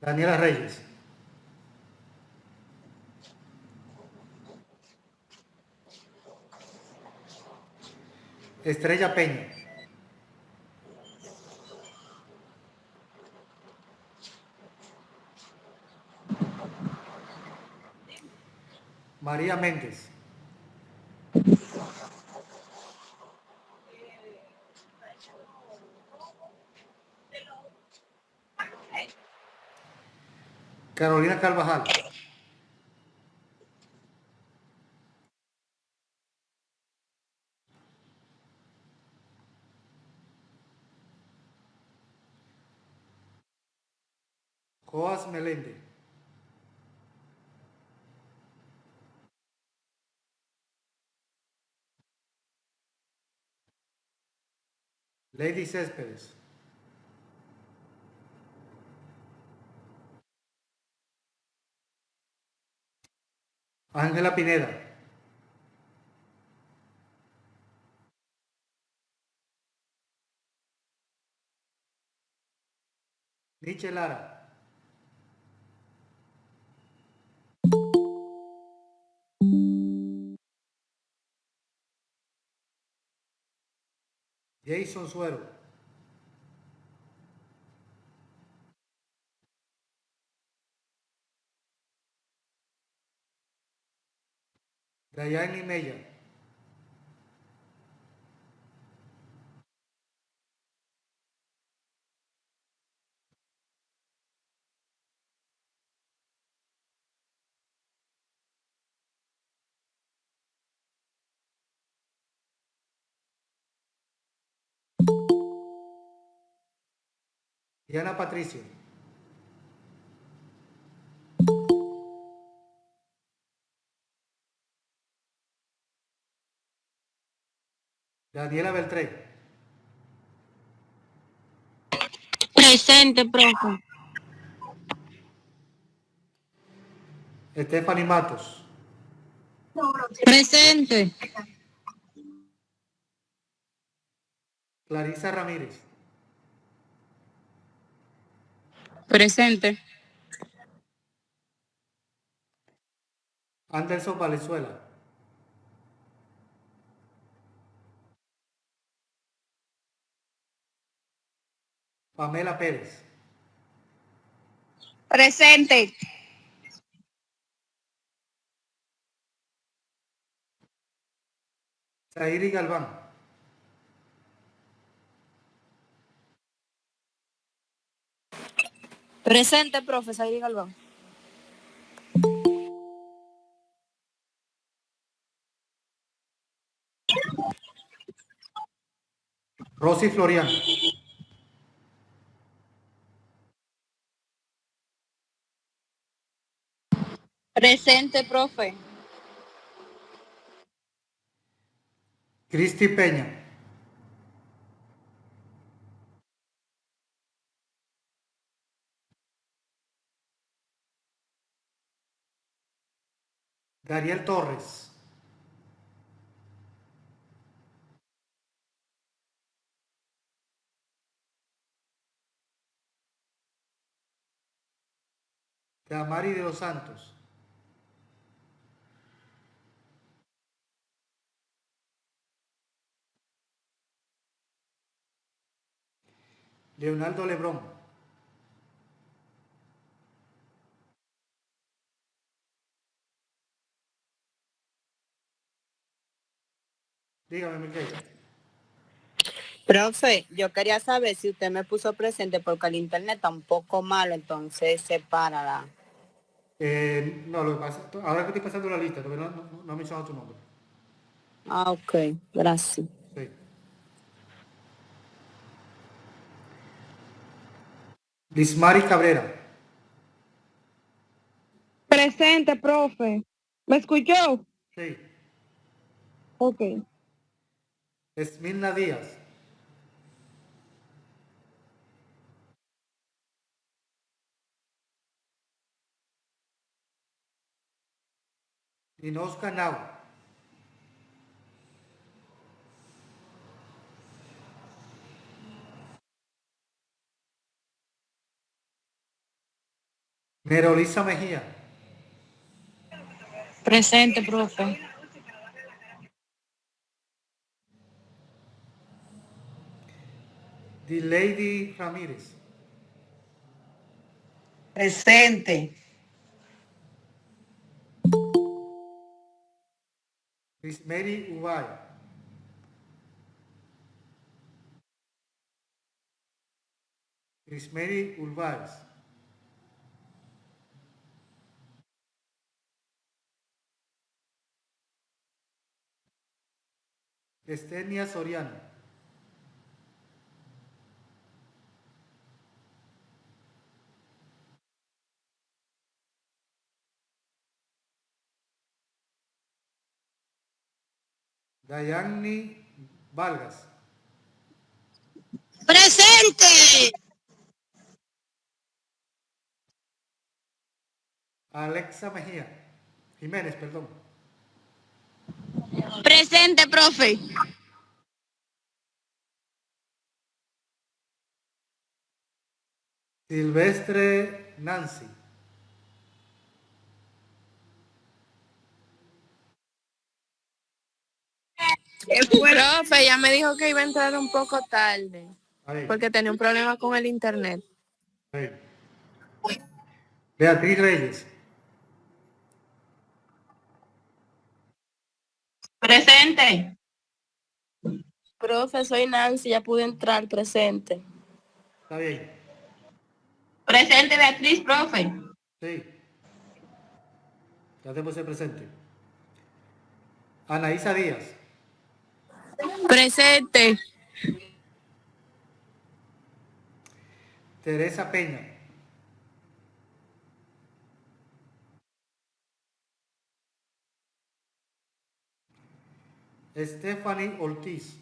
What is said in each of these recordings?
Daniela Reyes. Estrella Peña. María Méndez. Carolina Carvajal. Coas Melende. Lady Céspedes. Ángela Pineda. Nietzsche Lara. Jason Suero. Dayani Mella. Diana Patricio. Daniela Beltré. Presente, profe. Stephanie Matos. Presente. Clarisa Ramírez. Presente. Anderson Valenzuela. Pamela Pérez. Presente. Zairi Galván. Presente, profe. Zairi Galván. Rosy Florian. Presente, profe. Cristi Peña. Dariel Torres. Damari de los Santos. Leonardo Lebrón. Dígame, Miguel. Profe, yo quería saber si usted me puso presente porque el internet está un poco malo, entonces sepárala. No, lo que pasa, ahora que estoy pasando la lista, todavía no he mencionado tu nombre. Ah, ok, gracias. Sí. Lismari Cabrera. Presente, profe. ¿Me escuchó? Sí. Ok. Esmilna Díaz. Inosca Nau. Nerolisa Mejía. Presente, profe. Lady Ramírez. Presente. Mary Ubay. Mary Ulvares. Estenia Soriano. Dayani Vargas. ¡Presente! Alexa Mejía. Jiménez, perdón. Presente, profe. Silvestre Nancy. Profe, ya me dijo que iba a entrar un poco tarde Ahí, porque tenía un problema con el internet. ahí. Beatriz Reyes. Presente. Profe, soy Nancy, ya pude entrar, presente. Está bien. Presente, Beatriz, profe. Sí. Ya te puse presente. Anaísa Díaz. Presente. Teresa Peña. Stephanie Ortiz.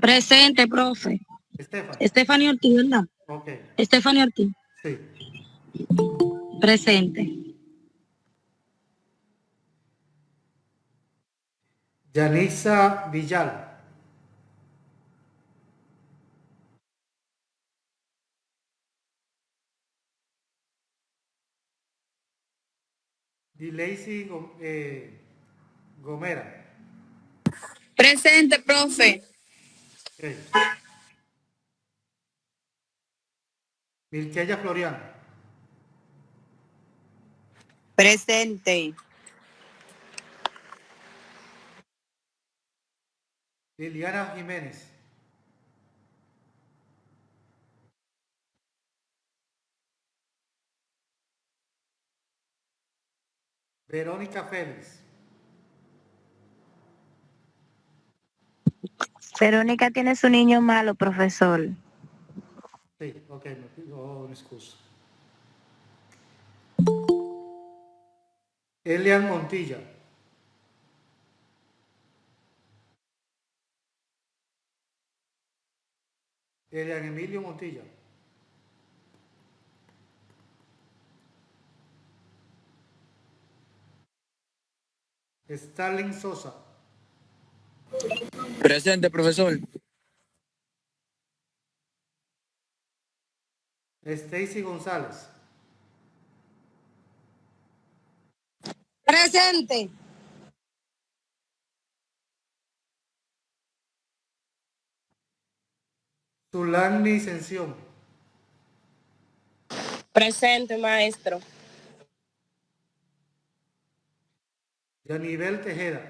Presente, profe. Stephanie. Stephanie Ortiz, ¿verdad? Ok. Stephanie Ortiz. Sí. Presente. Yanisa Villal. Dileisi Gomera. Presente, profe. Ok. Milqueya Floriano. Presente. Liliana Jiménez. Verónica Félix. Verónica tiene su niño malo, profesor. Sí, ok, me pido una excusa. Elian Montilla. Elian Emilio Montilla. Stalin Sosa. Presente, profesor. Stacy González. Presente. Zulani Sención. Presente, maestro. Yanivel Tejeda.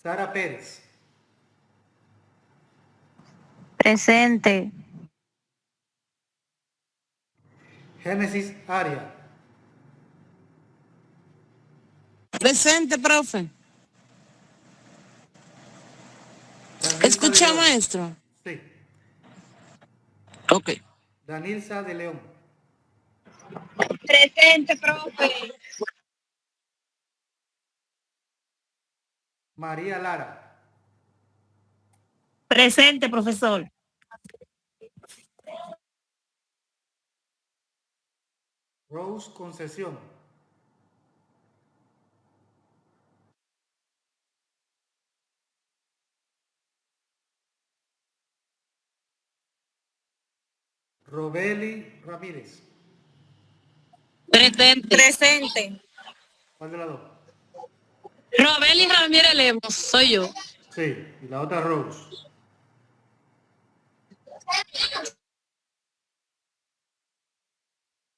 Sara Pérez. Presente. Génesis Aria. Presente, profe. Danilza de Escucha, León. maestro. Sí. Ok. Danilza de León. Presente, profe. María Lara. Presente, profesor. Rose Concesión. Robeli Ramírez. Presente. ¿Cuál de las dos? Robeli Ramírez Lemos, soy yo. Sí, y la otra Rose.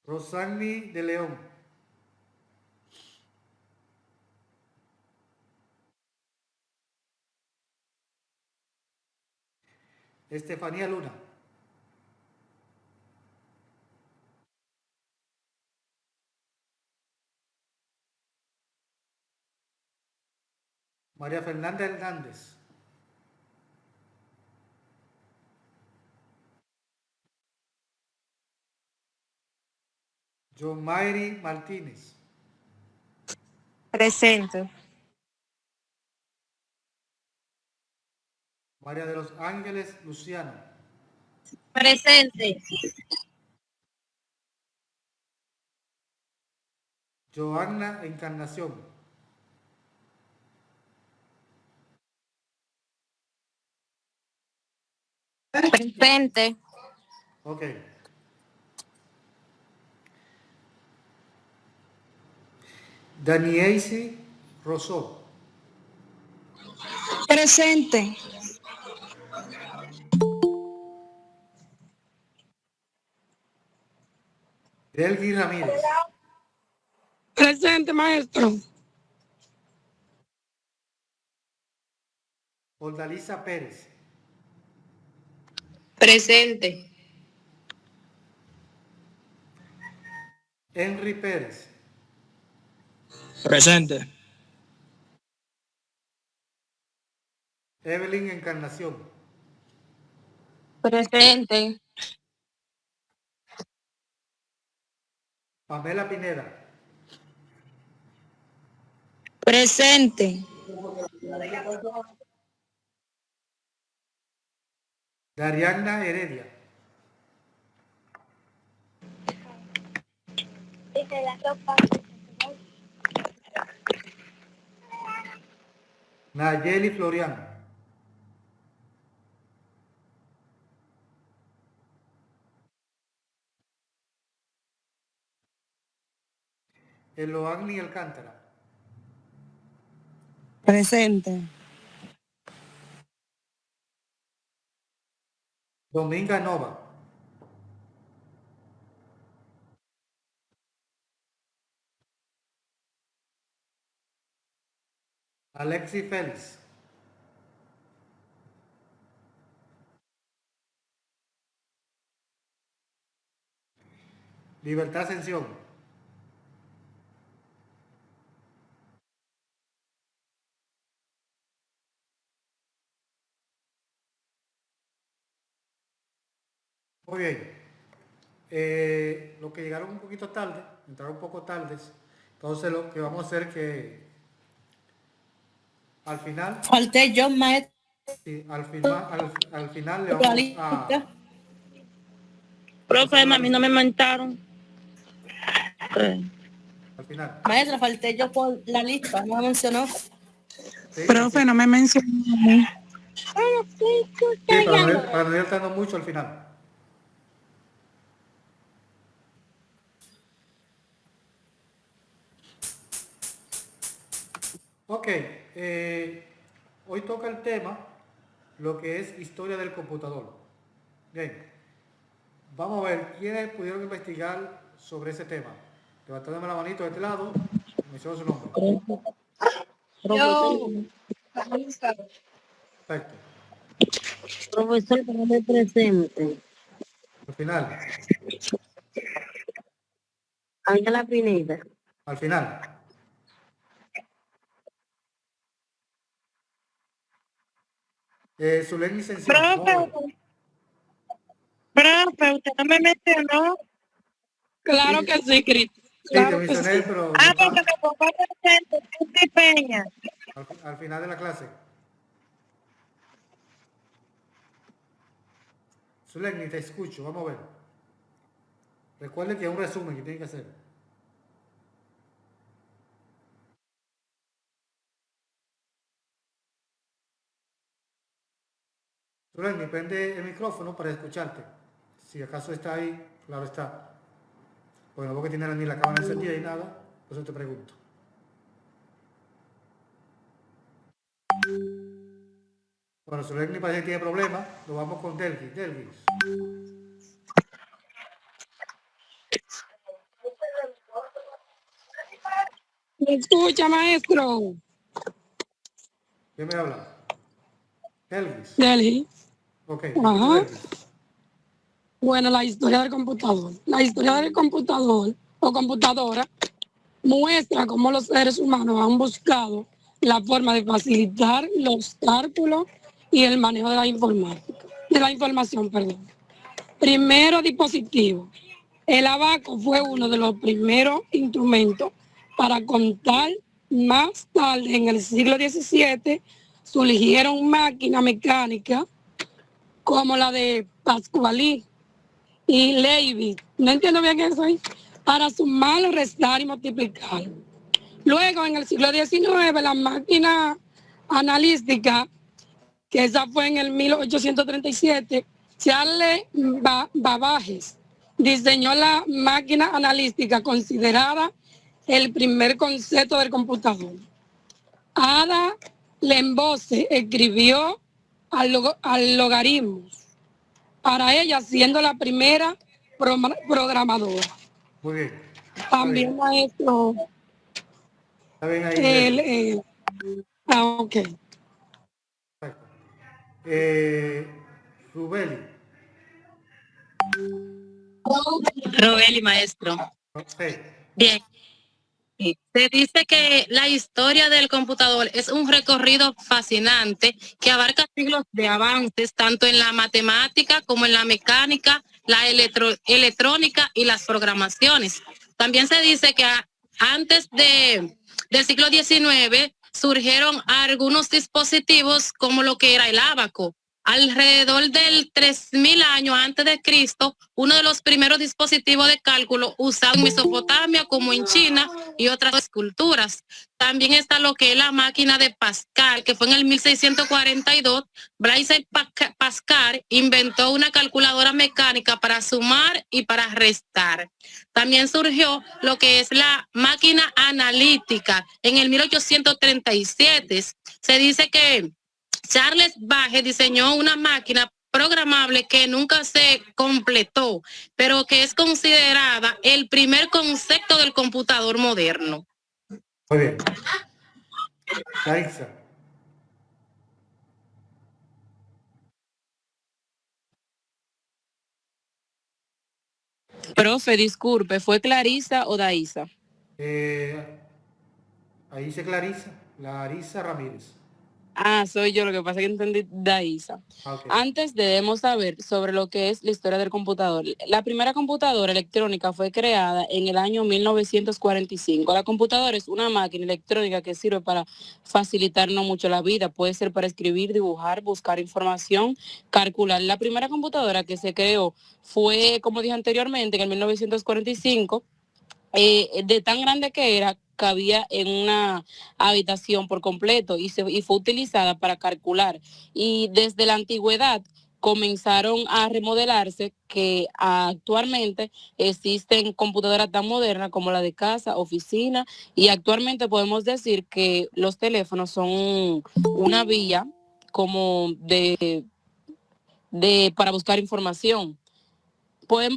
Rosani de León. Estefanía Luna. María Fernanda Hernández. John Mayri Martínez. Presente. María de los Ángeles Luciano. Presente. Joanna Encarnación. Presente. Ok. Daniesi Rosó. Presente. Delgui Ramírez. Presente, maestro. Oldalisa Pérez. Presente. Henry Pérez. Presente. Evelyn Encarnación. Presente. Pamela Pineda. Presente. Dariana Heredia. Nayeli Floriano. Eloagni Alcántara. Presente. Dominga Nova. Alexi Félix. Libertad Ascensión. Muy bien. Los que llegaron un poquito tarde, entraron un poco tardes, entonces lo que vamos a hacer es que al final, Falté yo, maestro. sí, al final le vamos a... Profe, a mí no me mentaron. Al final. Maestra, falté yo por la lista, no me mencionó. Sí, Profe, sí, no me mencionó. para no ir tardando mucho al final. Ok, hoy toca el tema, lo que es historia del computador. Bien, vamos a ver quiénes pudieron investigar sobre ese tema. Levantándome la manito de este lado, menciona su nombre. Yo. Perfecto. Profesor, que no me presente. Al final, Ángela Pineda. al final. Zulén Licenciado. Profe, usted no me mencionó. Claro que sí, Cristo. Sí, te Claro que mencioné, sí. pero Porque me pongo presente, Cristi Peña. al final de la clase. Zulén, ni te escucho, vamos a ver. Recuerde que es un resumen que tiene que hacer. Zuleni, prende el micrófono para escucharte. Si acaso está ahí, claro está. Bueno, vos que tienes ni la cámara encendida y nada, por eso te pregunto. Bueno, Zuleni parece que tiene problemas. Lo vamos con Delgis. Delgis. ¿Me escucha, maestro? ¿Quién me habla? Delgis. Delhi. Ok. Ajá. Delgis. Bueno, la historia del computador. La historia del computador o computadora muestra cómo los seres humanos han buscado la forma de facilitar los cálculos y el manejo de la informática, de la información, perdón. Primero dispositivo. El abaco fue uno de los primeros instrumentos para contar. Más tarde, en el siglo XVII, surgieron máquinas mecánicas como la de Pascualí y Leibniz, no entiendo bien qué es ahí, para sumar, restar y multiplicar. Luego, en el siglo XIX, la máquina analítica, que esa fue en el 1837, Charles Babbage diseñó la máquina analítica considerada el primer concepto del computador. Ada Lembose escribió logaritmos, para ella siendo la primera programadora. Muy bien. También, maestro. Está bien ahí. Ok. Rubeli. Robeli, maestro. Sí. Bien. Sí. Se dice que la historia del computador es un recorrido fascinante que abarca siglos de avances, tanto en la matemática como en la mecánica, la electrónica y las programaciones. También se dice que antes del siglo XIX surgieron algunos dispositivos como lo que era el ábaco. Alrededor del 3000 años antes de Cristo, uno de los primeros dispositivos de cálculo usado en Mesopotamia como en China y otras culturas. También está lo que es la máquina de Pascal, que fue en el 1642. Blaise Pascal inventó una calculadora mecánica para sumar y para restar. También surgió lo que es la máquina analítica en el 1837. Se dice que Charles Babbage diseñó una máquina programable que nunca se completó, pero que es considerada el primer concepto del computador moderno. Muy bien. Daisa. Profe, disculpe, ¿fue Clarisa o Daisa? Ahí dice Clarisa, Larisa Ramírez. Ah, soy yo, lo que pasa es que entendí Daisa. Okay. Antes debemos saber sobre lo que es la historia del computador. La primera computadora electrónica fue creada en el año 1945. La computadora es una máquina electrónica que sirve para facilitarnos mucho la vida. Puede ser para escribir, dibujar, buscar información, calcular. La primera computadora que se creó fue, como dije anteriormente, en el 1945. De tan grande que era, cabía en una habitación por completo y fue utilizada para calcular. Y desde la antigüedad comenzaron a remodelarse, que actualmente existen computadoras tan modernas como la de casa, oficina, y actualmente podemos decir que los teléfonos son una vía como para buscar información. Pues,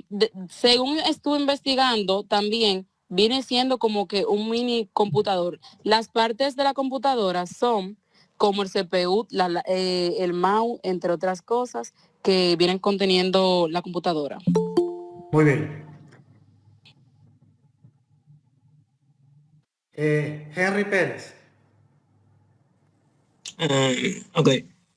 según estuve investigando, también viene siendo como que un mini computador. Las partes de la computadora son como el CPU, el mouse, entre otras cosas, que vienen conteniendo la computadora. Muy bien. Henry Pérez. Ok.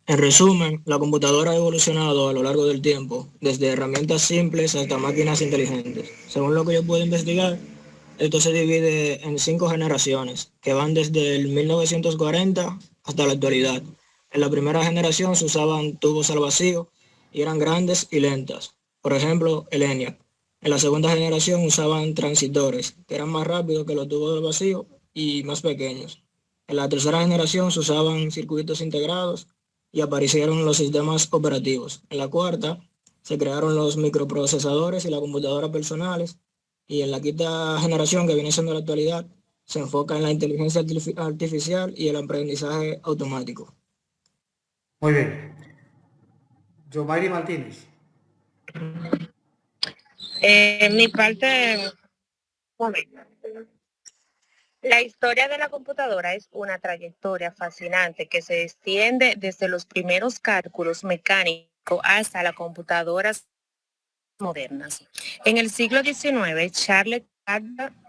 En resumen, la computadora ha evolucionado a lo largo del tiempo, desde herramientas simples hasta máquinas inteligentes. Según lo que yo puedo investigar, esto se divide en 5 generaciones, que van desde el 1940 hasta la actualidad. En la primera generación se usaban tubos al vacío y eran grandes y lentas. Por ejemplo, el ENIAC. En la segunda generación usaban transistores, que eran más rápidos que los tubos al vacío y más pequeños. En la tercera generación se usaban circuitos integrados y aparecieron los sistemas operativos. En la cuarta se crearon los microprocesadores y las computadoras personales, y en la quinta generación, que viene siendo la actualidad, se enfoca en la inteligencia artificial y el aprendizaje automático. Muy bien. Yomairi Martínez. Mi parte, la historia de la computadora es una trayectoria fascinante que se extiende desde los primeros cálculos mecánicos hasta las computadoras modernas. En el siglo XIX, Charles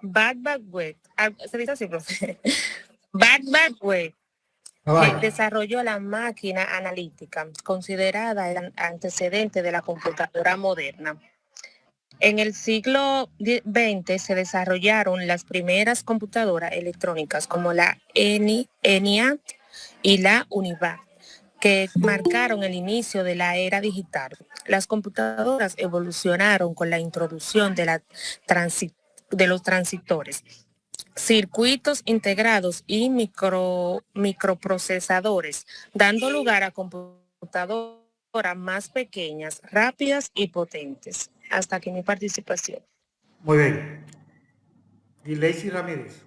Babbage, ¿se dice así, profe? Babbage desarrolló la máquina analítica, considerada el antecedente de la computadora moderna. En el siglo XX se desarrollaron las primeras computadoras electrónicas como la ENIAC y la UNIVAC, que marcaron el inicio de la era digital. Las computadoras evolucionaron con la introducción de los transistores, circuitos integrados y microprocesadores, dando lugar a computadoras más pequeñas, rápidas y potentes. Hasta aquí mi participación. Muy bien. Y Lacey Ramírez.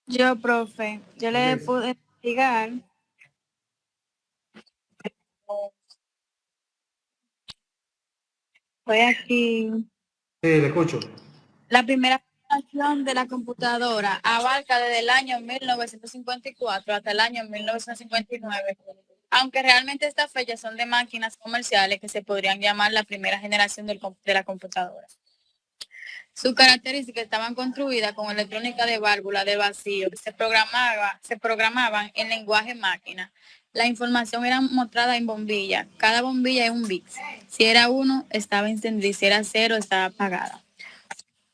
Yo, profe, yo le pude investigar. Estoy aquí. Sí, le escucho. La primera generación de la computadora abarca desde el año 1954 hasta el año 1959, aunque realmente estas fechas son de máquinas comerciales que se podrían llamar la primera generación de la computadora. Sus características estaban construidas con electrónica de válvula de vacío que se programaban en lenguaje máquina. La información era mostrada en bombilla. Cada bombilla es un bit. Si era 1, estaba encendida, y si era 0, estaba apagada.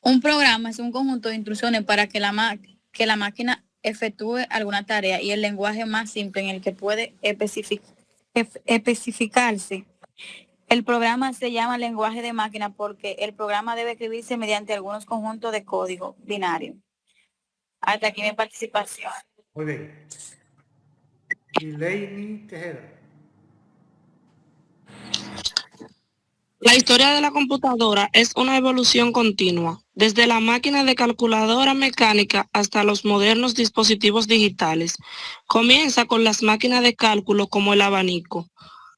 Un programa es un conjunto de instrucciones para que la máquina efectúe alguna tarea, y el lenguaje más simple en el que puede especificarse. El programa se llama lenguaje de máquina porque el programa debe escribirse mediante algunos conjuntos de código binario. Hasta aquí mi participación. Muy bien. Gileini Tejeda. La historia de la computadora es una evolución continua, desde la máquina de calculadora mecánica hasta los modernos dispositivos digitales. Comienza con las máquinas de cálculo como el abanico,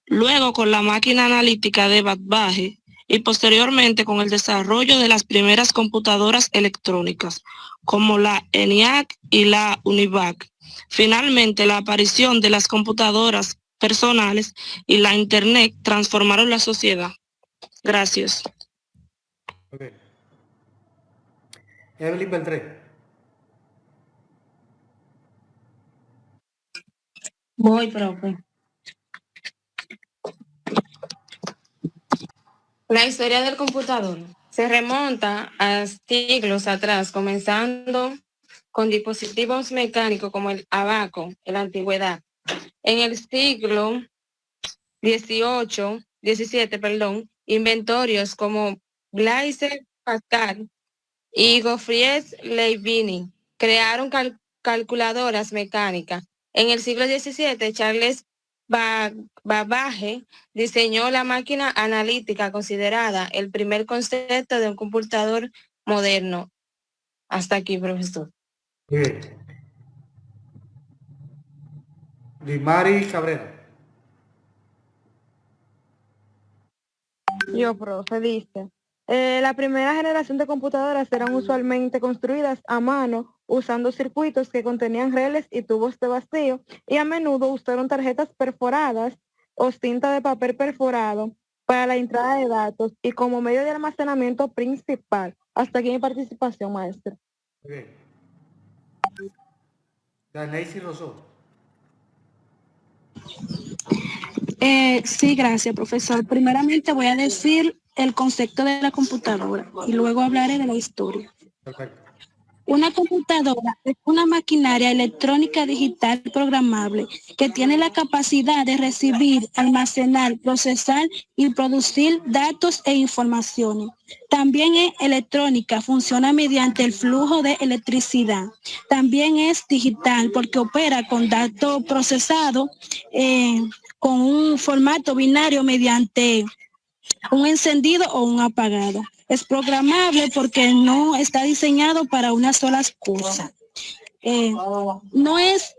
luego con la máquina analítica de Babbage y posteriormente con el desarrollo de las primeras computadoras electrónicas, como la ENIAC y la UNIVAC. Finalmente, la aparición de las computadoras personales y la Internet transformaron la sociedad. Gracias. Okay. Evelyn Beltré. Voy, profe. La historia del computador se remonta a siglos atrás, comenzando con dispositivos mecánicos como el abaco en la antigüedad. En el siglo XVII, inventorios como Blaise Pascal y Gottfried Leibniz crearon calculadoras mecánicas. En el siglo XVII, Charles Babbage diseñó la máquina analítica, considerada el primer concepto de un computador moderno. Hasta aquí, profesor. Bien. Limari Cabrera. Yo, profe, dice, la primera generación de computadoras eran usualmente construidas a mano, usando circuitos que contenían relés y tubos de vacío, y a menudo usaron tarjetas perforadas o cinta de papel perforado para la entrada de datos y como medio de almacenamiento principal. Hasta aquí mi participación, maestra. Muy bien. Danesi Rosso. Sí, gracias, profesor. Primeramente voy a decir el concepto de la computadora y luego hablaré de la historia. Perfecto. Una computadora es una maquinaria electrónica digital programable que tiene la capacidad de recibir, almacenar, procesar y producir datos e informaciones. También es electrónica, funciona mediante el flujo de electricidad. También es digital porque opera con datos procesados con un formato binario mediante un encendido o un apagado. Es programable porque no está diseñado para una sola cosa. No es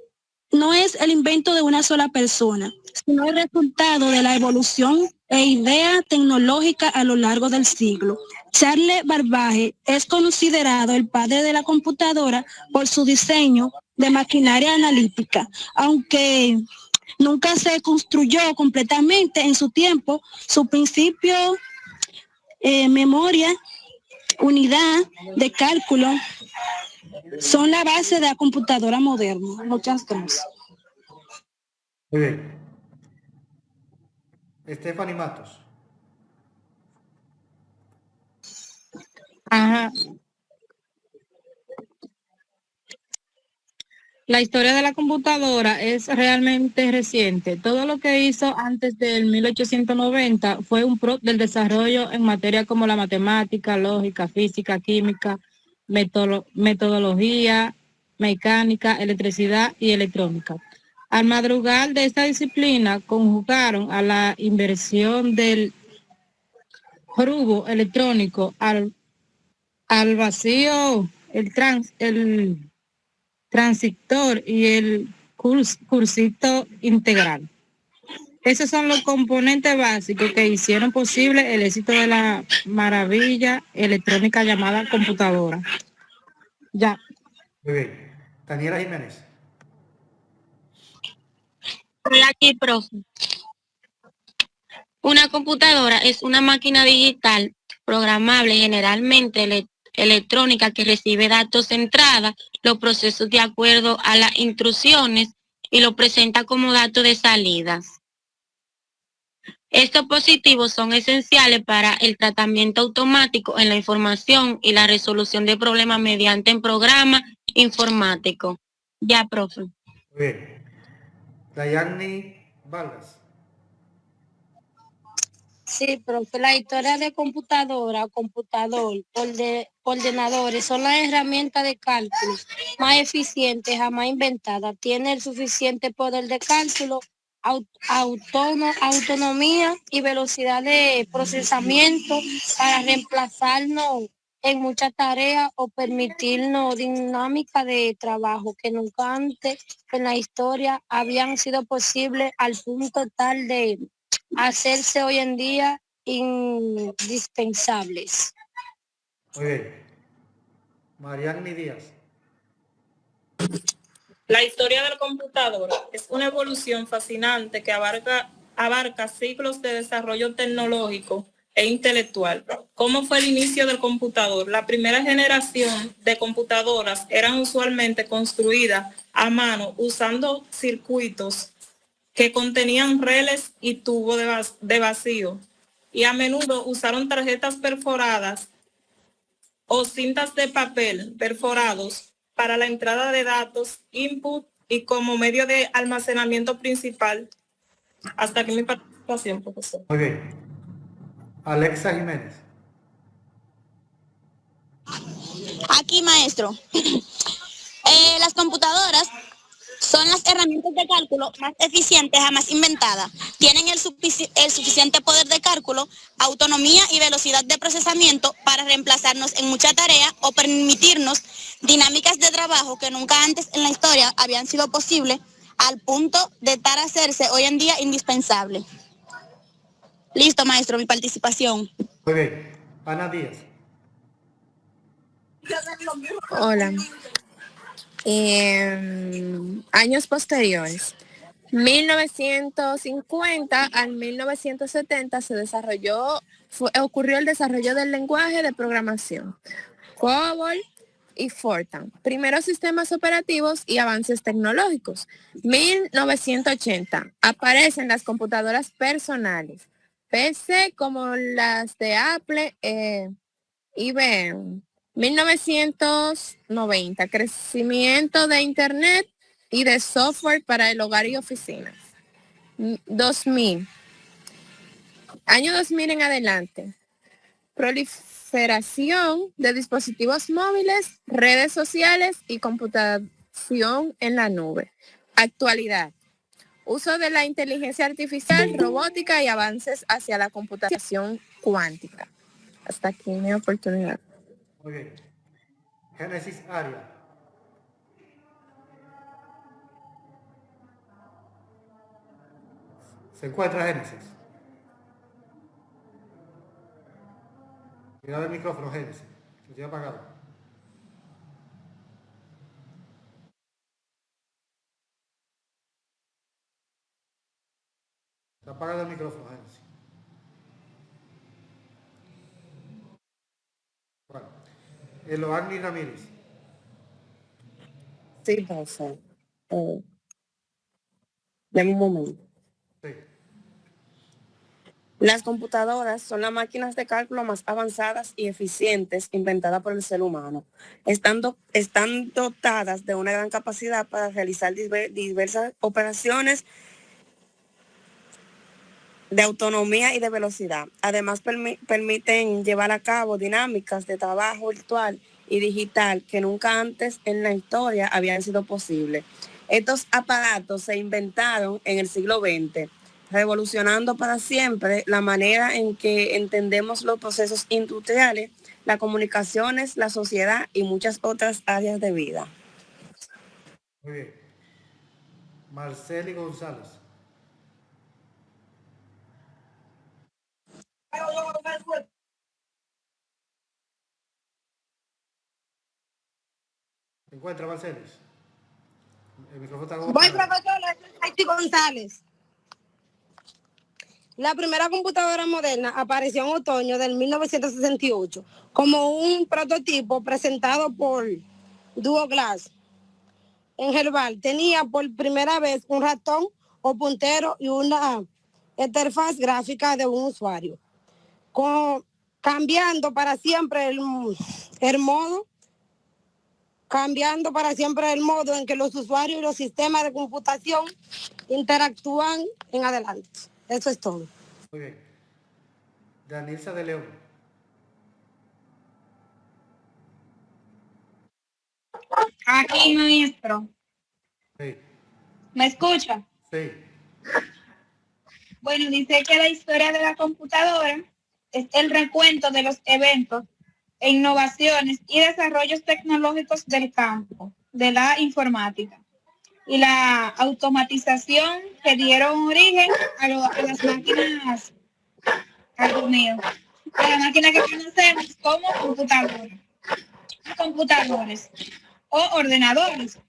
el invento de una sola persona, sino el resultado de la evolución e idea tecnológica a lo largo del siglo. Charles Babbage es considerado el padre de la computadora por su diseño de maquinaria analítica, aunque nunca se construyó completamente en su tiempo. Su principio, memoria, unidad de cálculo, son la base de la computadora moderna. Muchas gracias. Muy bien. Stephanie Matos. Ajá. La historia de la computadora es realmente reciente. Todo lo que hizo antes del 1890 fue un pro del desarrollo en materia como la matemática, lógica, física, química, metodología, mecánica, electricidad y electrónica. Al madrugar de esta disciplina conjugaron a la inversión del rubo electrónico al vacío, el transistor y el cursito integral. Esos son los componentes básicos que hicieron posible el éxito de la maravilla electrónica llamada computadora. Ya. Muy bien. Daniela Jiménez. Hola, aquí, profe. Una computadora es una máquina digital programable, generalmente electrónica, que recibe datos de entrada, los procesos de acuerdo a las instrucciones y lo presenta como datos de salidas. Estos dispositivos son esenciales para el tratamiento automático en la información y la resolución de problemas mediante un programa informático. Ya, profe. Muy bien. Dayani Vargas. Sí, profe, la historia de computadora, computador, ordenadores son las herramientas de cálculo más eficientes jamás inventadas. Tiene el suficiente poder de cálculo, autonomía y velocidad de procesamiento para reemplazarnos en muchas tareas o permitirnos dinámica de trabajo que nunca antes en la historia habían sido posibles al punto tal de hacerse hoy en día indispensables. Muy bien. Marianny Díaz. La historia del computador es una evolución fascinante que abarca siglos de desarrollo tecnológico e intelectual. ¿Cómo fue el inicio del computador? La primera generación de computadoras eran usualmente construidas a mano usando circuitos que contenían relés y tubos de vacío, y a menudo usaron tarjetas perforadas o cintas de papel perforados para la entrada de datos, input y como medio de almacenamiento principal. Hasta aquí mi participación, profesor. Muy bien. Alexa Jiménez. Aquí, maestro. Las computadoras son las herramientas de cálculo más eficientes jamás inventadas. Tienen el suficiente poder de cálculo, autonomía y velocidad de procesamiento para reemplazarnos en muchas tareas o permitirnos dinámicas de trabajo que nunca antes en la historia habían sido posibles, al punto de estar a hacerse hoy en día indispensable. Listo, maestro, mi participación. Muy bien. Ana Díaz. Hola. Años posteriores. 1950 al 1970 ocurrió el desarrollo del lenguaje de programación, COBOL y Fortran, primeros sistemas operativos y avances tecnológicos. 1980 aparecen las computadoras personales, PC como las de Apple, IBM. 1990, crecimiento de Internet y de software para el hogar y oficinas. 2000, año 2000 en adelante, proliferación de dispositivos móviles, redes sociales y computación en la nube. Actualidad, uso de la inteligencia artificial, robótica y avances hacia la computación cuántica. Hasta aquí mi oportunidad. Muy bien. Génesis área. ¿Se encuentra Génesis? Cuidado el micrófono, Génesis. Que estoy apagado. Está apagado el micrófono, Génesis. Bueno. Eloagni Ramírez. Sí, profe. Deme un momento. Sí. Las computadoras son las máquinas de cálculo más avanzadas y eficientes inventadas por el ser humano. Están dotadas de una gran capacidad para realizar diversas operaciones de autonomía y de velocidad. Además, permiten llevar a cabo dinámicas de trabajo virtual y digital que nunca antes en la historia habían sido posibles. Estos aparatos se inventaron en el siglo XX, revolucionando para siempre la manera en que entendemos los procesos industriales, las comunicaciones, la sociedad y muchas otras áreas de vida. Muy bien. Marceli González. ¿Se encuentra Marcelis? El micrófono está Voy, profesor, Haití González. La primera computadora moderna apareció en otoño del 1968 como un prototipo presentado por Duo Glass en Herbal. Tenía por primera vez un ratón o puntero y una interfaz gráfica de un usuario, cambiando para siempre el modo en que los usuarios y los sistemas de computación interactúan en adelante. Eso es todo. Muy bien. Danilza de León. Aquí, maestro. Sí. ¿Me escucha? Sí. Bueno, dice que la historia de la computadora es el recuento de los eventos e innovaciones y desarrollos tecnológicos del campo de la informática y la automatización que dieron origen a las máquinas, a las máquinas que conocemos como computadores o ordenadores.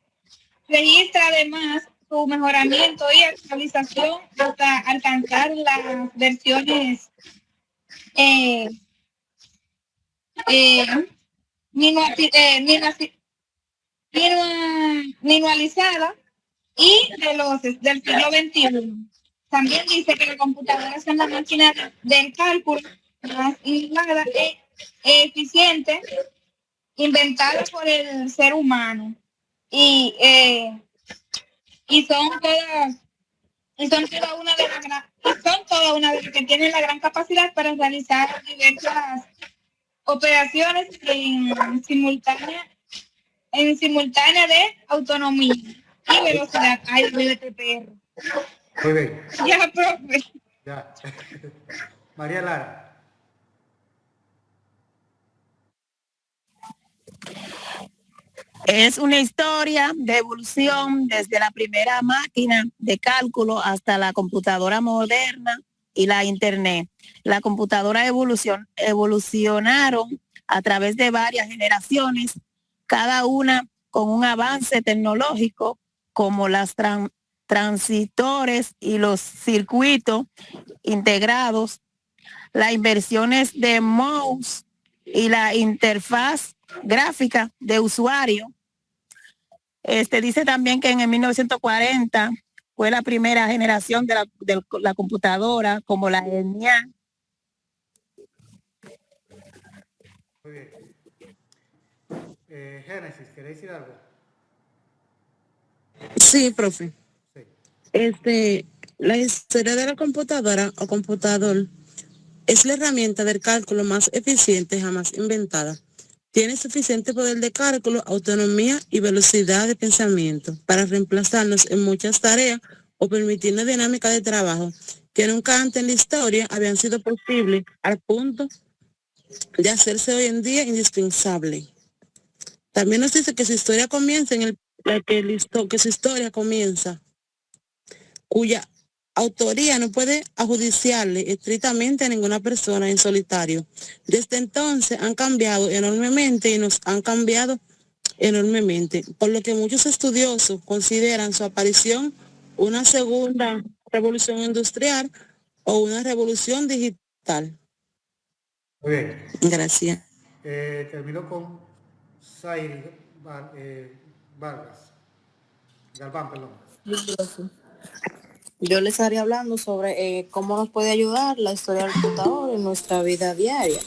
Registra además su mejoramiento y actualización hasta alcanzar las versiones minualizada y veloces del siglo XXI. También dice que las computadoras son las máquinas del cálculo más innovadas e eficientes inventadas por el ser humano y son todas una de las que tienen la gran capacidad para realizar diversas operaciones en simultánea de autonomía y velocidad. Ay, perro. Muy bien. Ya, profe. Ya. María Lara. Es una historia de evolución desde la primera máquina de cálculo hasta la computadora moderna y la Internet. La computadora evolucionaron a través de varias generaciones, cada una con un avance tecnológico como las transistores y los circuitos integrados, las inversiones de mouse y la interfaz gráfica de usuario. Dice también que en el 1940 fue la primera generación de la computadora, como la ENIAC. Muy bien. Génesis, ¿queréis decir algo? Sí, profe. Sí. La historia de la computadora o computador es la herramienta del cálculo más eficiente jamás inventada. Tiene suficiente poder de cálculo, autonomía y velocidad de pensamiento para reemplazarnos en muchas tareas o permitir una dinámica de trabajo que nunca antes en la historia habían sido posibles al punto de hacerse hoy en día indispensable. También nos dice que su historia comienza que su historia comienza, cuya autoría no puede adjudiciarle estrictamente a ninguna persona en solitario. Desde entonces han cambiado enormemente y nos han cambiado enormemente, por lo que muchos estudiosos consideran su aparición una segunda revolución industrial o una revolución digital. Muy bien. Gracias. Termino con Zairi Vargas. Galván, perdón. Yo les estaría hablando sobre cómo nos puede ayudar la historia del computador en nuestra vida diaria.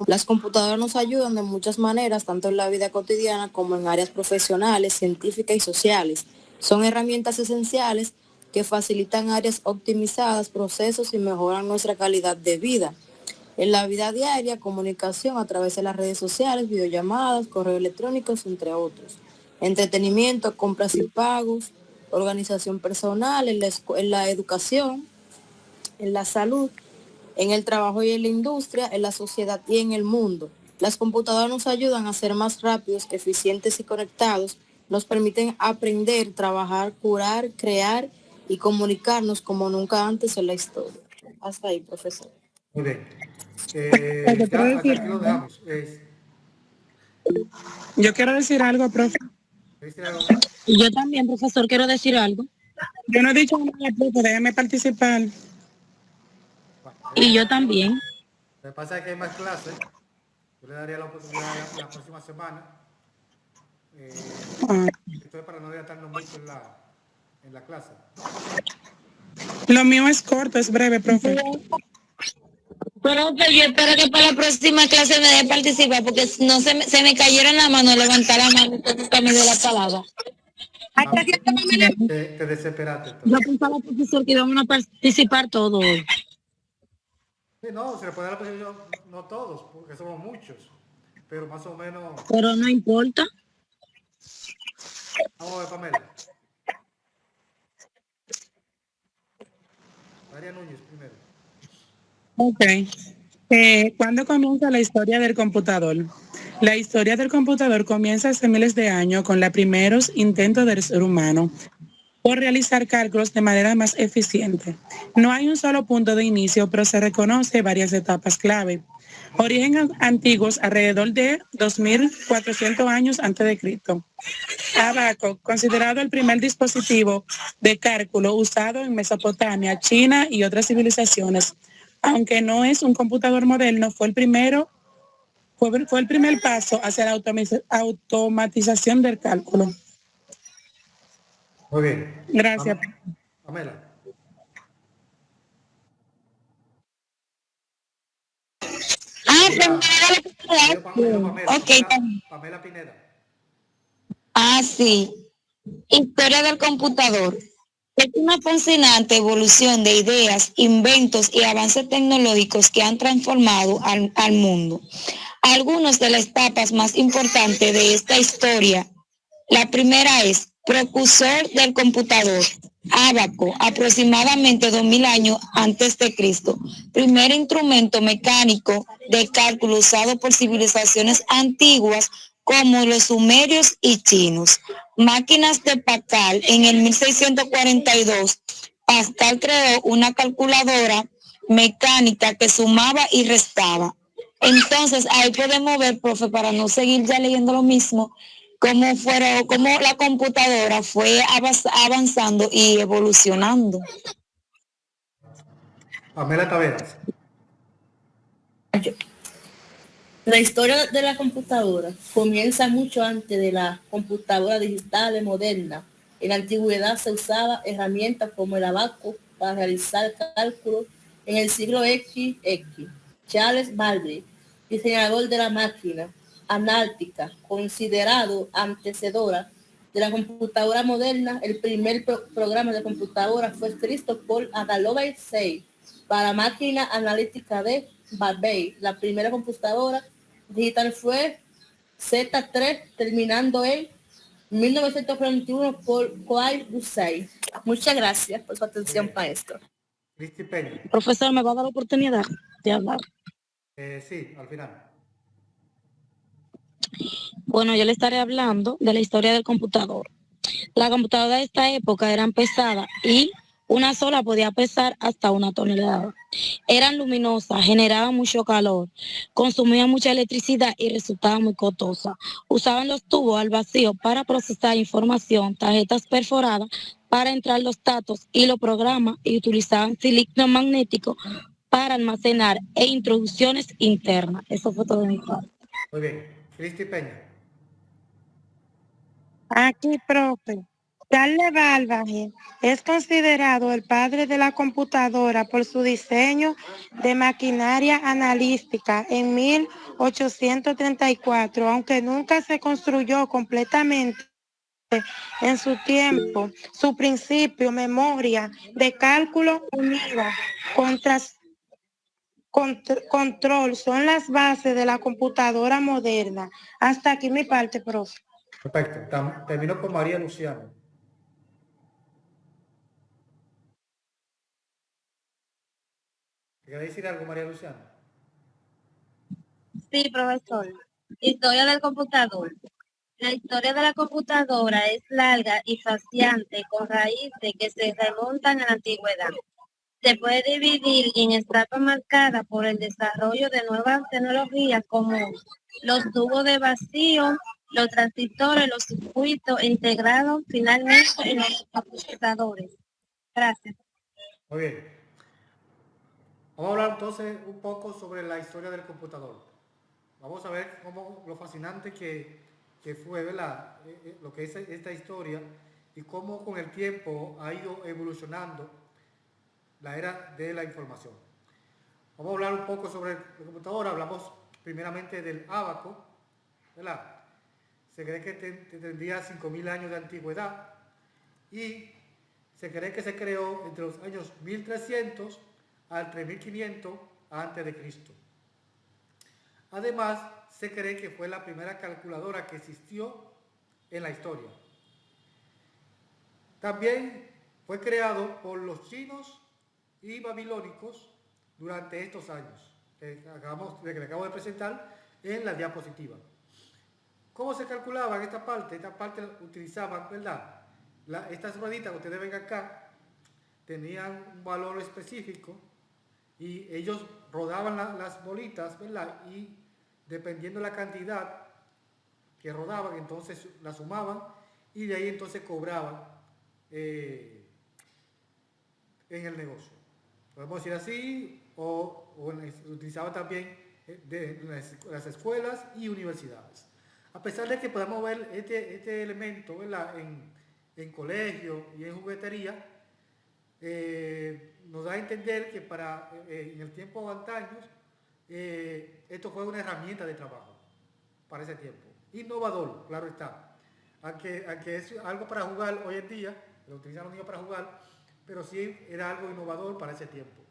Las computadoras nos ayudan de muchas maneras, tanto en la vida cotidiana como en áreas profesionales, científicas y sociales. Son herramientas esenciales que facilitan áreas optimizadas, procesos y mejoran nuestra calidad de vida. En la vida diaria, comunicación a través de las redes sociales, videollamadas, correos electrónicos, entre otros. Entretenimiento, compras y pagos, organización personal, en la educación, en la salud, en el trabajo y en la industria, en la sociedad y en el mundo. Las computadoras nos ayudan a ser más rápidos, eficientes y conectados, nos permiten aprender, trabajar, curar, crear y comunicarnos como nunca antes en la historia. Hasta ahí, profesor. Muy bien. Ya, hasta aquí lo dejamos. Yo quiero decir algo, profe. ¿Queréis decir algo? Y yo también, profesor, quiero decir algo. Yo no he dicho nada, profe, déjame participar. Y yo también. Lo que pasa es que hay más clases. Yo le daría la oportunidad la próxima semana. Esto es para no dilatarnos mucho en la clase. Lo mío es corto, es breve, profe. Pero yo espero que para la próxima clase me deje participar, porque no se me cayeron la mano, levantar la mano, entonces me dio la palabra. Te desesperaste. Yo pensaba, profesor, que íbamos a participar todos hoy. Sí, no, se le puede dar la posición, no todos, porque somos muchos, pero más o menos. Pero no importa. Vamos a ver, Pamela. María Núñez primero. Ok. ¿Cuándo comienza la historia del computador? La historia del computador comienza hace miles de años con los primeros intentos del ser humano por realizar cálculos de manera más eficiente. No hay un solo punto de inicio, pero se reconoce varias etapas clave. Origen antiguos alrededor de 2400 años antes de Cristo. Abaco, considerado el primer dispositivo de cálculo usado en Mesopotamia, China y otras civilizaciones. Aunque no es un computador moderno, fue el primer paso hacia la automatización del cálculo. Muy bien. Gracias. Pamela. Pamela Pineda. Sí. Historia del computador. Es una fascinante evolución de ideas, inventos y avances tecnológicos que han transformado al mundo. Algunas de las etapas más importantes de esta historia. La primera es precursor del computador. Ábaco, aproximadamente 2000 años antes de Cristo. Primer instrumento mecánico de cálculo usado por civilizaciones antiguas como los sumerios y chinos. Máquinas de Pascal. En el 1642, Pascal creó una calculadora mecánica que sumaba y restaba. Entonces, ahí podemos ver, profe, para no seguir ya leyendo lo mismo, cómo la computadora fue avanzando y evolucionando. Pamela Taveras. La historia de la computadora comienza mucho antes de la computadora digital moderna. En la antigüedad se usaba herramientas como el abaco para realizar cálculos. En el siglo XX, Charles Babbage, diseñador de la máquina, analítica, considerado antecesora de la computadora moderna. El primer programa de computadora fue escrito por Ada Lovelace para máquina analítica de Babbage. La primera computadora digital fue Z3, terminando en 1941 por Coay Bussey. Muchas gracias por su atención, maestro. Cristi Peña. Profesor, ¿me va a dar la oportunidad de hablar? Sí, al final. Bueno, yo le estaré hablando de la historia del computador. Las computadoras de esta época eran pesadas y una sola podía pesar hasta 1 tonelada. Eran luminosas, generaban mucho calor, consumían mucha electricidad y resultaban muy costosas. Usaban los tubos al vacío para procesar información, tarjetas perforadas para entrar los datos y los programas, y utilizaban cilindros magnéticos para almacenar e introducciones internas. Eso fue todo de mi parte. Muy bien. Cristi Peña. Aquí, profe. Charles Babbage es considerado el padre de la computadora por su diseño de maquinaria analítica en 1834, aunque nunca se construyó completamente en su tiempo. Su principio, memoria de cálculo unida, control son las bases de la computadora moderna. Hasta aquí mi parte, profe. Perfecto. Termino con María Luciano. ¿Quieres decir algo, María Luciano? Sí, profesor. Historia del computador. La historia de la computadora es larga y fascinante, con raíces que se remontan a la antigüedad. Se puede dividir en etapas marcadas por el desarrollo de nuevas tecnologías como los tubos de vacío, los transistores, los circuitos integrados finalmente en los computadores. Gracias. Muy bien. Vamos a hablar entonces un poco sobre la historia del computador. Vamos a ver cómo lo fascinante que fue, ¿verdad? Lo que es esta historia y cómo con el tiempo ha ido evolucionando la era de la información. Vamos a hablar un poco sobre el computador. Hablamos primeramente del ábaco, ¿verdad? Se cree que tendría 5.000 años de antigüedad y se cree que se creó entre los años 1300 al 3500 a.C. Además, se cree que fue la primera calculadora que existió en la historia. También fue creado por los chinos y babilónicos durante estos años, que le acabo de presentar en la diapositiva. ¿Cómo se calculaba en esta parte? Esta parte utilizaban, ¿verdad? Estas rueditas que ustedes ven acá tenían un valor específico y ellos rodaban las bolitas, ¿verdad? Y dependiendo de la cantidad que rodaban, entonces la sumaban y de ahí entonces cobraban en el negocio. Podemos decir así, o utilizaban también de las escuelas y universidades. A pesar de que podemos ver este elemento, ¿verdad? En colegio y en juguetería, nos da a entender que en el tiempo de antaños, esto fue una herramienta de trabajo para ese tiempo. Innovador, claro está. Aunque es algo para jugar hoy en día, lo utilizan los niños para jugar, pero sí era algo innovador para ese tiempo.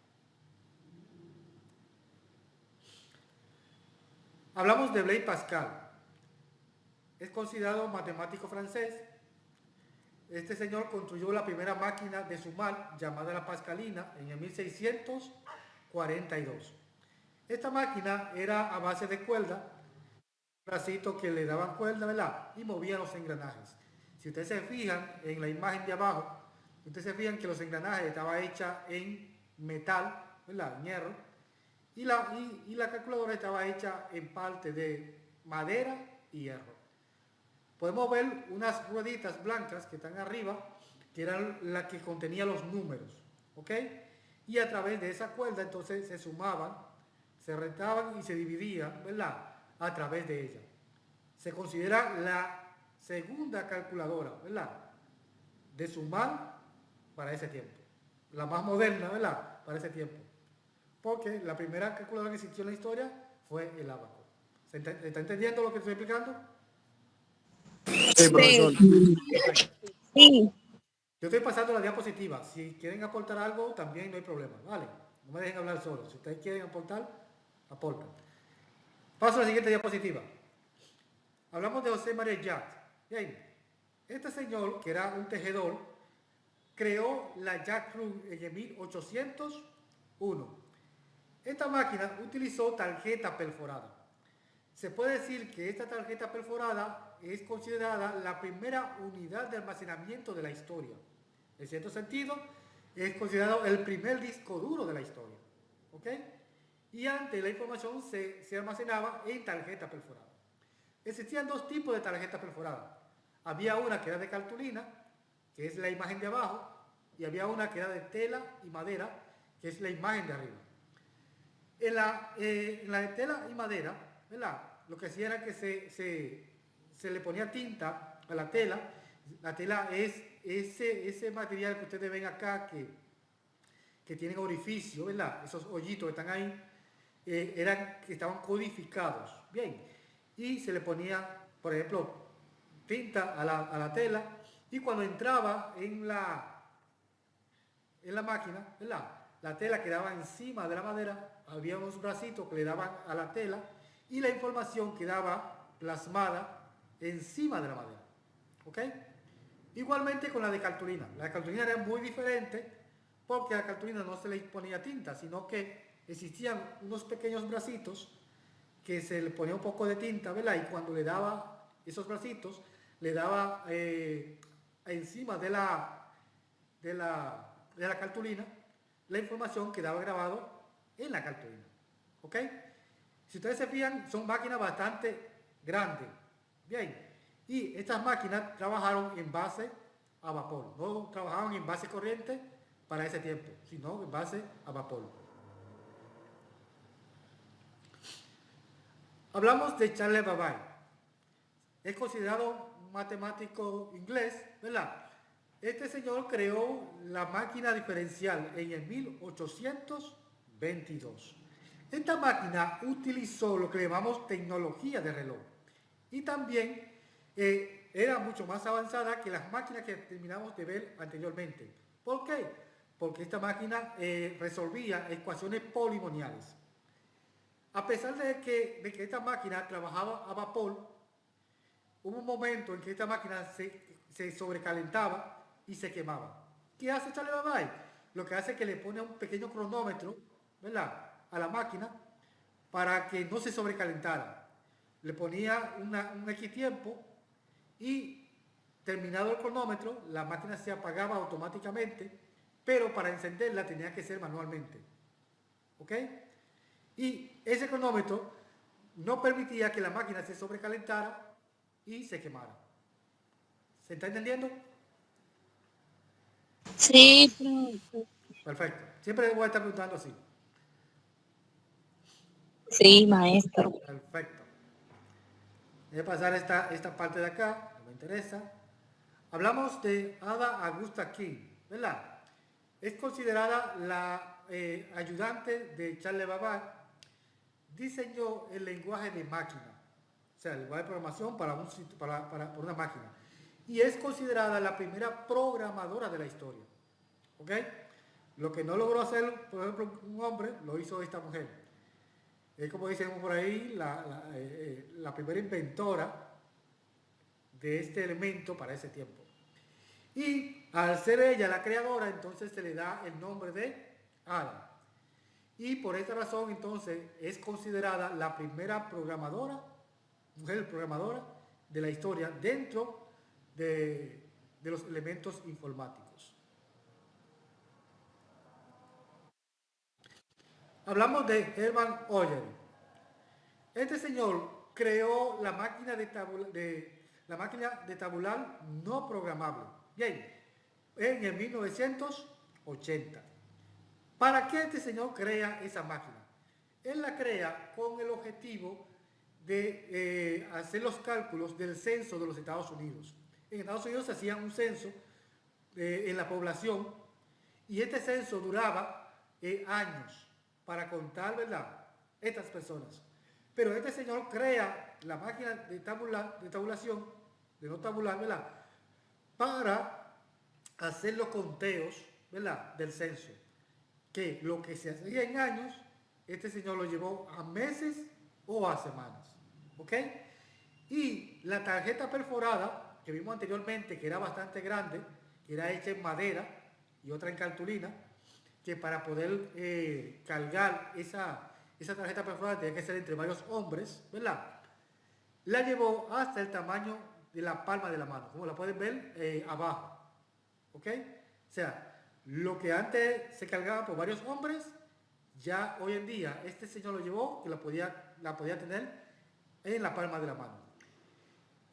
Hablamos de Blaise Pascal. Es considerado matemático francés. Este señor construyó la primera máquina de sumar llamada la Pascalina en el 1642. Esta máquina era a base de cuerda, bracitos que le daban cuerda, ¿verdad? Y movían los engranajes. Si ustedes se fijan en la imagen de abajo, ustedes se fijan que los engranajes estaban hechos en metal, ¿verdad? En hierro. Y la calculadora estaba hecha en parte de madera y hierro. Podemos ver unas rueditas blancas que están arriba, que eran las que contenían los números, ¿ok? Y a través de esa cuerda entonces se sumaban, se restaban y se dividían, ¿verdad? A través de ella. Se considera la segunda calculadora, ¿verdad? De sumar para ese tiempo. La más moderna, ¿verdad? Para ese tiempo. Porque la primera calculadora que existió en la historia fue el ábaco. ¿Se está entendiendo lo que estoy explicando? Sí, profesor. Sí. Yo estoy pasando la diapositiva. Si quieren aportar algo, también no hay problema, ¿vale? No me dejen hablar solo. Si ustedes quieren aportar, aportan. Paso a la siguiente diapositiva. Hablamos de José María Jacques. Bien, este señor, que era un tejedor, creó la Jacques-Rue en 1801. Esta máquina utilizó tarjeta perforada. Se puede decir que esta tarjeta perforada es considerada la primera unidad de almacenamiento de la historia. En cierto sentido, es considerado el primer disco duro de la historia. ¿Ok? Y antes la información se almacenaba en tarjeta perforada. Existían dos tipos de tarjeta perforada. Había una que era de cartulina, que es la imagen de abajo, y había una que era de tela y madera, que es la imagen de arriba. En la de tela y madera, ¿verdad? Lo que hacía era que se le ponía tinta a la tela. La tela es ese material que ustedes ven acá que tienen orificio, ¿verdad? Esos hoyitos que están ahí, que estaban codificados. Bien, y se le ponía, por ejemplo, tinta a la tela, y cuando entraba en la máquina, ¿verdad? La tela quedaba encima de la madera, había unos bracitos que le daban a la tela y la información quedaba plasmada encima de la madera. ¿Ok? Igualmente con la de cartulina. La de cartulina era muy diferente porque a la cartulina no se le ponía tinta, sino que existían unos pequeños bracitos que se le ponía un poco de tinta, ¿verdad? Y cuando le daba esos bracitos, le daba encima de la cartulina, la información quedaba grabado en la cartulina. ¿Ok? Si ustedes se fijan, son máquinas bastante grandes. Bien. Y estas máquinas trabajaron en base a vapor. No trabajaban en base corriente para ese tiempo, sino en base a vapor. Hablamos de Charles Babbage. Es considerado un matemático inglés, ¿verdad? Este señor creó la máquina diferencial en el 1822. Esta máquina utilizó lo que llamamos tecnología de reloj y también era mucho más avanzada que las máquinas que terminamos de ver anteriormente. ¿Por qué? Porque esta máquina resolvía ecuaciones polinomiales. A pesar de que esta máquina trabajaba a vapor, hubo un momento en que esta máquina se sobrecalentaba y se quemaba. ¿Qué hace Charles Babbage? Lo que hace es que le pone un pequeño cronómetro, ¿verdad?, a la máquina para que no se sobrecalentara. Le ponía un X tiempo y terminado el cronómetro, la máquina se apagaba automáticamente, pero para encenderla tenía que ser manualmente. ¿Ok? Y ese cronómetro no permitía que la máquina se sobrecalentara y se quemara. ¿Se está entendiendo? Sí. Perfecto. Siempre voy a estar preguntando así. Sí, maestro. Perfecto. Voy a pasar esta parte de acá, no me interesa. Hablamos de Ada Augusta King, ¿verdad? Es considerada la ayudante de Charles Babbage. Diseñó el lenguaje de máquina, o sea, el lenguaje de programación para una máquina. Y es considerada la primera programadora de la historia. ¿Ok? Lo que no logró hacer, por ejemplo, un hombre, lo hizo esta mujer. Es como dicen por ahí, la primera inventora de este elemento para ese tiempo. Y al ser ella la creadora, entonces se le da el nombre de Ada. Y por esta razón, entonces, es considerada la primera programadora, mujer programadora de la historia dentro de los elementos informáticos. Hablamos de Hermann Euler. Este señor creó la máquina de tabular no programable. Bien, en el 1980. ¿Para qué este señor crea esa máquina? Él la crea con el objetivo de hacer los cálculos del censo de los Estados Unidos. En Estados Unidos se hacía un censo en la población y este censo duraba años para contar, ¿verdad?, estas personas. Pero este señor crea la máquina de tabulación, de no tabular, ¿verdad? Para hacer los conteos, ¿verdad? Del censo. Que lo que se hacía en años, este señor lo llevó a meses o a semanas. ¿Ok? Y la tarjeta perforada, que vimos anteriormente, que era bastante grande, que era hecha en madera y otra en cartulina, que para poder cargar esa tarjeta perforada tenía que ser entre varios hombres, ¿verdad? La llevó hasta el tamaño de la palma de la mano, como la pueden ver abajo. ¿Ok? O sea, lo que antes se cargaba por varios hombres, ya hoy en día este señor lo llevó, que la podía tener en la palma de la mano.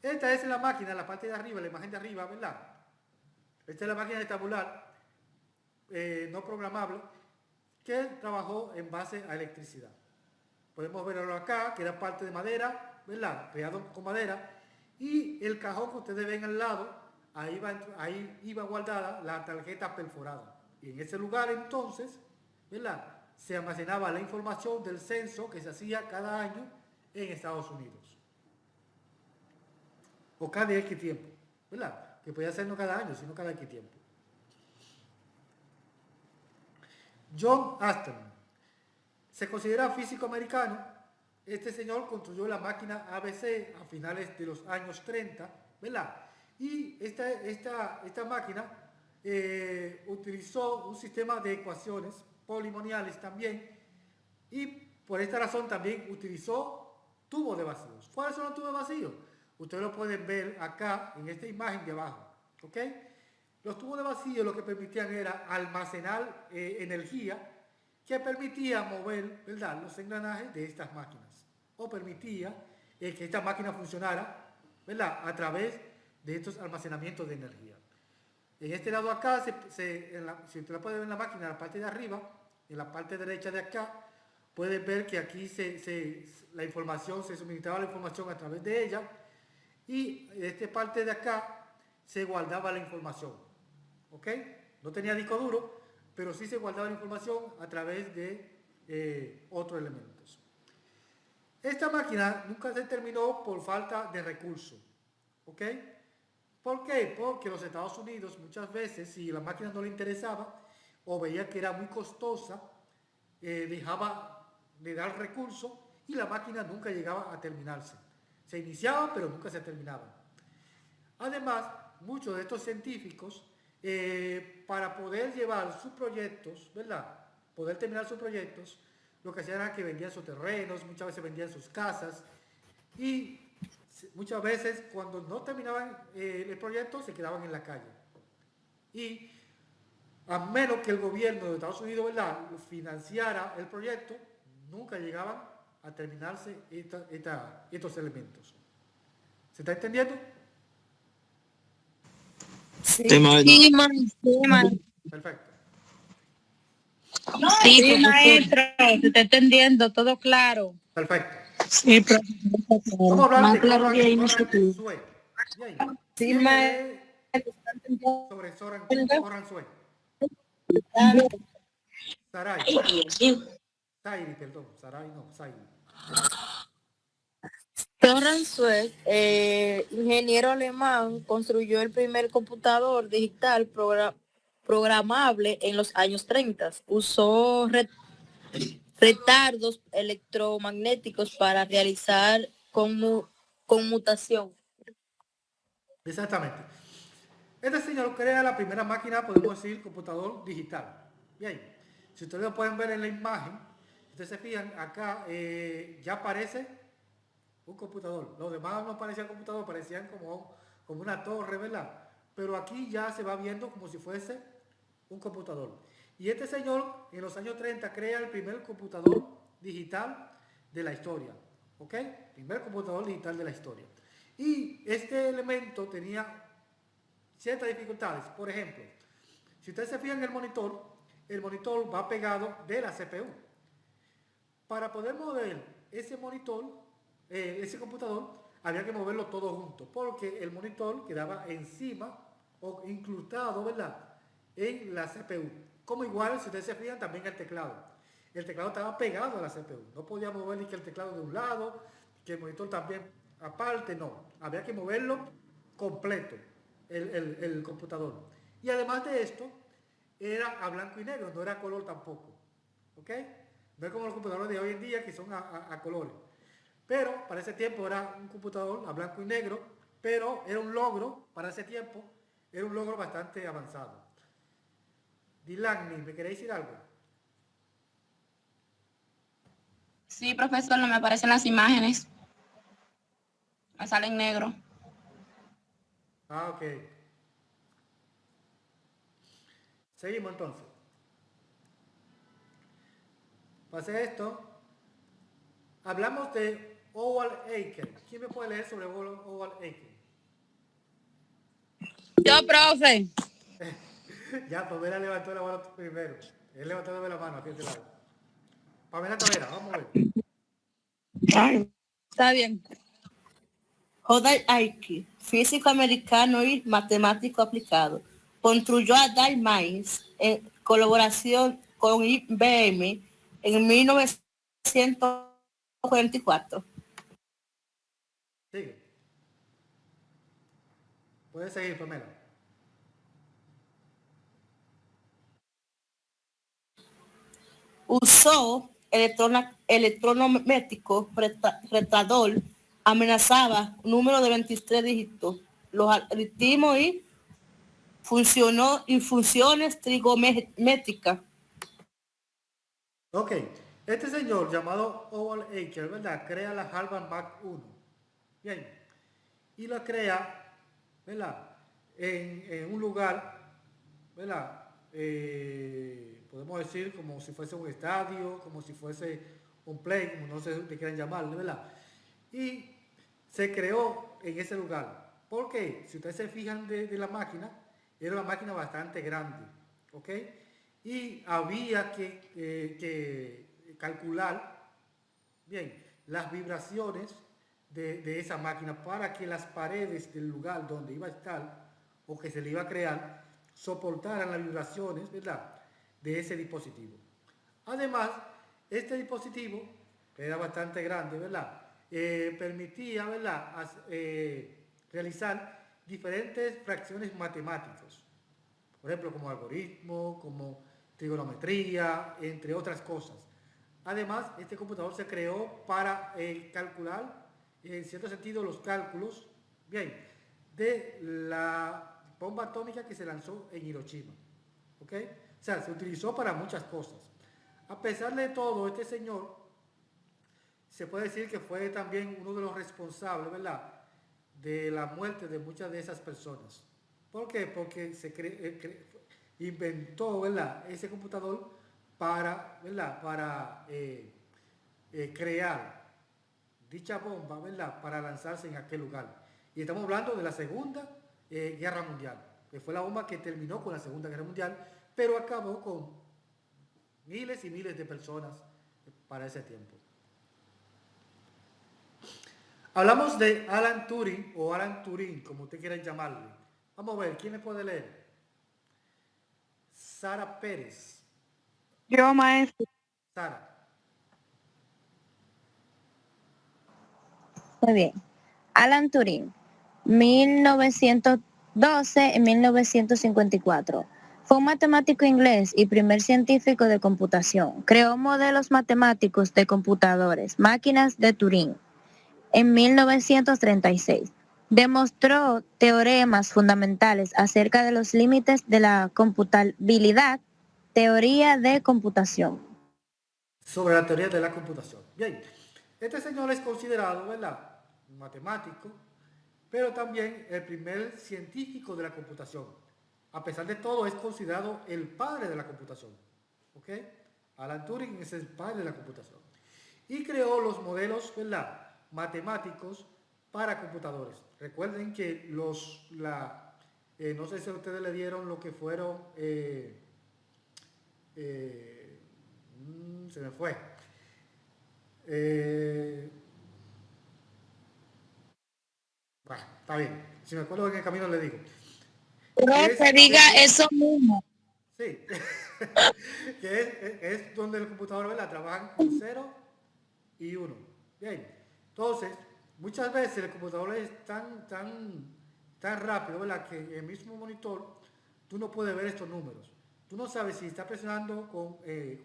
Esta es la máquina, la parte de arriba, la imagen de arriba, ¿verdad? Esta es la máquina de tabular no programable que trabajó en base a electricidad. Podemos verlo acá, que era parte de madera, ¿verdad? Creado con madera. Y el cajón que ustedes ven al lado, ahí iba guardada la tarjeta perforada. Y en ese lugar entonces, ¿verdad? Se almacenaba la información del censo que se hacía cada año en Estados Unidos. O cada X tiempo, ¿verdad? Que podía ser no cada año, sino cada X tiempo. John Aston se considera físico americano. Este señor construyó la máquina ABC a finales de los años 30, ¿verdad? Y esta máquina utilizó un sistema de ecuaciones polinomiales también, y por esta razón también utilizó tubos de vacíos. ¿Cuáles son los tubos de vacíos? Ustedes lo pueden ver acá en esta imagen de abajo, ¿ok? Los tubos de vacío lo que permitían era almacenar energía que permitía mover, ¿verdad?, los engranajes de estas máquinas, o permitía que esta máquina funcionara, ¿verdad?, a través de estos almacenamientos de energía. En este lado acá, si usted la puede ver en la máquina, en la parte de arriba, en la parte derecha de acá, puede ver que aquí la información, se suministraba la información a través de ella, y en esta parte de acá se guardaba la información. ¿Ok? No tenía disco duro, pero sí se guardaba la información a través de otros elementos. Esta máquina nunca se terminó por falta de recursos. ¿Ok? ¿Por qué? Porque los Estados Unidos muchas veces, si la máquina no le interesaba o veía que era muy costosa, dejaba de dar recursos y la máquina nunca llegaba a terminarse. Se iniciaba, pero nunca se terminaba. Además, muchos de estos científicos, para poder llevar sus proyectos, ¿verdad?, poder terminar sus proyectos, lo que hacían era que vendían sus terrenos, muchas veces vendían sus casas, y muchas veces cuando no terminaban el proyecto se quedaban en la calle. Y a menos que el gobierno de Estados Unidos, ¿verdad?, financiara el proyecto, nunca llegaban a terminarse estos elementos. ¿Se está entendiendo? Sí, maestro. Perfecto. Sí, maestro, se está entendiendo, todo claro. Perfecto. Sí, pero Vamos a hablar de claro que ahí no se Zoran puede. Sue. Sí, maestro. Sobre Zoran Sue. Sarai no, Sairi. Zoran Sue, ingeniero alemán, construyó el primer computador digital programable en los años 30. Usó retardos electromagnéticos para realizar conmutación. Exactamente. Este señor crea la primera máquina, podemos decir, computador digital. Bien, si ustedes lo pueden ver en la imagen, ustedes se fijan, acá ya aparece un computador. Los demás no parecían computador, parecían como una torre, ¿verdad? Pero aquí ya se va viendo como si fuese un computador. Y este señor en los años 30 crea el primer computador digital de la historia. ¿Ok? Primer computador digital de la historia. Y este elemento tenía ciertas dificultades. Por ejemplo, si ustedes se fijan en el monitor va pegado de la CPU. Para poder mover ese monitor, ese computador, había que moverlo todo junto, porque el monitor quedaba encima o incrustado, ¿verdad?, en la CPU. Como igual, si ustedes se fijan, también el teclado. el teclado estaba pegado a la CPU. No podía mover ni que el teclado de un lado, que el monitor también aparte, no. Había que moverlo completo, el computador. Y además de esto, era a blanco y negro, no era a color tampoco. ¿Ok? No es como los computadores de hoy en día que son a colores. Pero para ese tiempo era un computador a blanco y negro, pero era un logro, para ese tiempo, era un logro bastante avanzado. Dylan, ¿me queréis decir algo? Sí, profesor, no me aparecen las imágenes. Me sale en negro. Ah, ok. Seguimos entonces. Pasé esto. Hablamos de Howard Aiken. ¿Quién me puede leer sobre Howard Aiken? Yo, profe. Ya, Pamela levantó la mano primero. Él levantó la mano aquí a este lado. Pamela Tavera, vamos a ver. Está bien. Howard Aiken, físico americano y matemático aplicado, construyó a Dal Mines en colaboración con IBM en 1944. Sigue. Puedes seguir, Pamela. Usó electrométrico retador, amenazaba número de 23 dígitos, los algoritmos y funciones trigonométricas. Ok, este señor llamado Howard Aiken, ¿verdad? Crea la Harvard Mark I. Bien, y la crea, ¿verdad? En un lugar, ¿verdad? Podemos decir como si fuese un estadio, como si fuese un play, como no sé qué quieran llamarle, ¿verdad? Y se creó en ese lugar. ¿Por qué? Si ustedes se fijan de la máquina, era una máquina bastante grande, ¿ok? Y había que calcular, bien, las vibraciones de esa máquina para que las paredes del lugar donde iba a estar o que se le iba a crear soportaran las vibraciones, ¿verdad?, de ese dispositivo. Además, este dispositivo, que era bastante grande, ¿verdad?, permitía, ¿verdad?, realizar diferentes fracciones matemáticas, por ejemplo, como algoritmo, como trigonometría, entre otras cosas. Además, este computador se creó para calcular, en cierto sentido, los cálculos, bien, de la bomba atómica que se lanzó en Hiroshima. ¿Ok? O sea, se utilizó para muchas cosas. A pesar de todo, este señor se puede decir que fue también uno de los responsables, ¿verdad?, de la muerte de muchas de esas personas. ¿Por qué? Porque se inventó, ¿verdad?, ese computador para, ¿verdad?, para crear dicha bomba, ¿verdad?, para lanzarse en aquel lugar. Y estamos hablando de la Segunda Guerra Mundial, que fue la bomba que terminó con la Segunda Guerra Mundial, pero acabó con miles y miles de personas para ese tiempo. Hablamos de Alan Turing o Alan Turing, como usted quiera llamarle. Vamos a ver, ¿quién me puede leer? Sara Pérez. Yo, maestro. Sara. Muy bien. Alan Turing, 1912-1954. Fue un matemático inglés y primer científico de computación. Creó modelos matemáticos de computadores, máquinas de Turing. En 1936, demostró teoremas fundamentales acerca de los límites de la computabilidad, teoría de computación. Sobre la teoría de la computación. Bien, este señor es considerado, ¿verdad?, un matemático, pero también el primer científico de la computación. A pesar de todo, es considerado el padre de la computación. ¿Ok? Alan Turing es el padre de la computación. Y creó los modelos, ¿verdad?, matemáticos para computadores. Recuerden que no sé si a ustedes le dieron lo que fueron, se me fue. Bueno, está bien. Si me acuerdo en el camino le digo. No se diga eso mismo. Sí. que es donde el computador, ¿verdad? Trabajan con 0 y 1. Bien, entonces, muchas veces el computador es tan rápido, ¿verdad? Que en el mismo monitor tú no puedes ver estos números. Tú no sabes si está presionando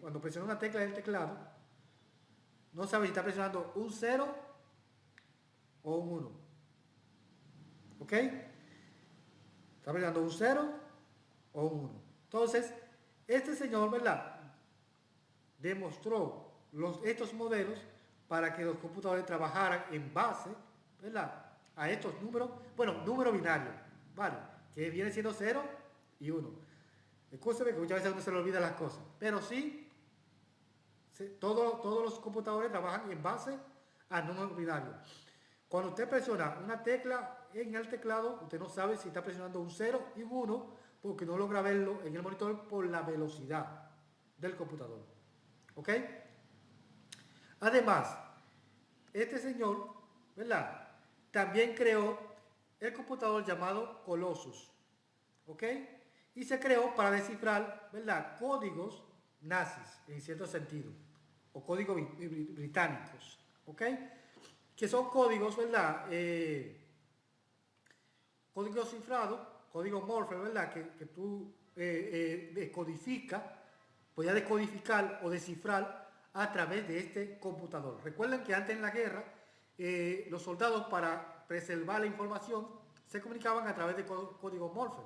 cuando presiona una tecla del teclado, no sabes si está presionando un 0 o un 1. ¿Ok? Está presionando un 0 o un 1. Entonces, este señor, ¿verdad? Demostró estos modelos para que los computadores trabajaran en base, ¿verdad? A estos números, bueno, número binario, ¿vale? Que viene siendo 0 y 1. Escúchame que muchas veces a uno se le olvidan las cosas, pero sí, todos los computadores trabajan en base a números binarios. Cuando usted presiona una tecla en el teclado, usted no sabe si está presionando un 0 y un 1, porque no logra verlo en el monitor por la velocidad del computador. ¿Ok? Además, este señor, ¿verdad? También creó el computador llamado Colossus. ¿Ok? Y se creó para descifrar, ¿verdad? Códigos nazis, en cierto sentido, o códigos británicos. ¿Ok? Que son códigos, ¿verdad? Códigos cifrados, código Morse, ¿verdad? Que tú decodificas, podías decodificar o descifrar a través de este computador. Recuerden que antes en la guerra, los soldados, para preservar la información, se comunicaban a través de código Morse.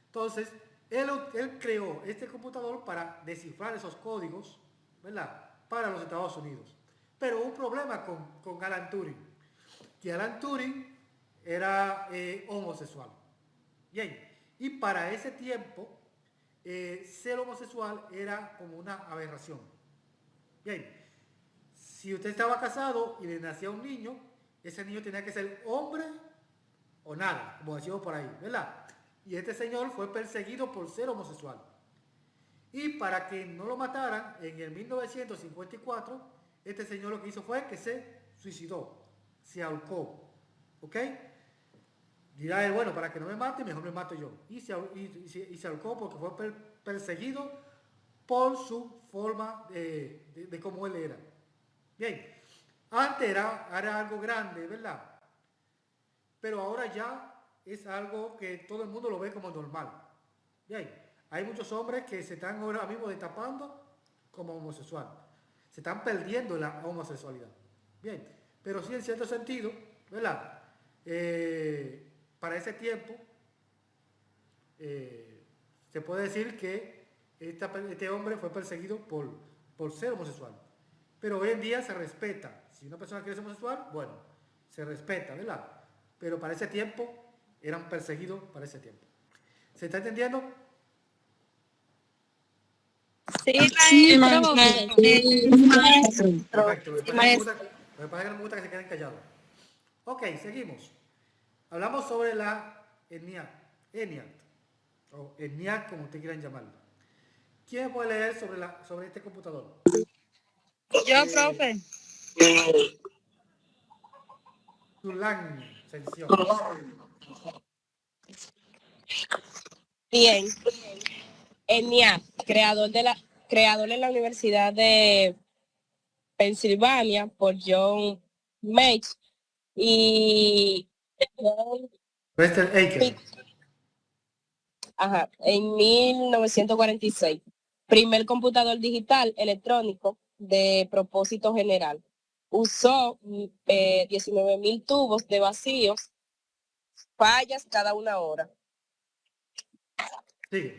Entonces, él creó este computador para descifrar esos códigos, ¿verdad? Para los Estados Unidos. Pero un problema con Alan Turing, que Alan Turing era homosexual. Bien, y para ese tiempo, ser homosexual era como una aberración. Bien, si usted estaba casado y le nacía un niño, ese niño tenía que ser hombre o nada, como decimos por ahí, ¿verdad? Y este señor fue perseguido por ser homosexual. Y para que no lo mataran, en el 1954, este señor lo que hizo fue que se suicidó, se ahorcó. ¿Ok? Dirá él, bueno, para que no me mate, mejor me mato yo. Y se ahorcó porque fue perseguido por su forma de cómo él era. Bien, antes era algo grande, ¿verdad? Pero ahora ya es algo que todo el mundo lo ve como normal. Bien, hay muchos hombres que se están ahora mismo destapando como homosexual. Se están perdiendo la homosexualidad. Bien, pero sí en cierto sentido, ¿verdad? Para ese tiempo, se puede decir que este hombre fue perseguido por ser homosexual. Pero hoy en día se respeta. Si una persona quiere ser homosexual, bueno, se respeta, ¿verdad? Pero para ese tiempo, eran perseguidos para ese tiempo. ¿Se está entendiendo? Sí, maestro. Perfecto. Me pasa que no me gusta que se queden callados. Ok, seguimos. Hablamos sobre la ENIAC, o ENIAC, como ustedes quieran llamarlo. ¿Quién puede leer sobre este computador? Yo, profe. Zulán, sección. Bien. ENIAC, creador en la Universidad de Pensilvania por John Meigs y Lester Aiken. En 1946. Primer computador digital electrónico de propósito general. Usó 19,000 tubos de vacíos, fallas cada una hora. Sí.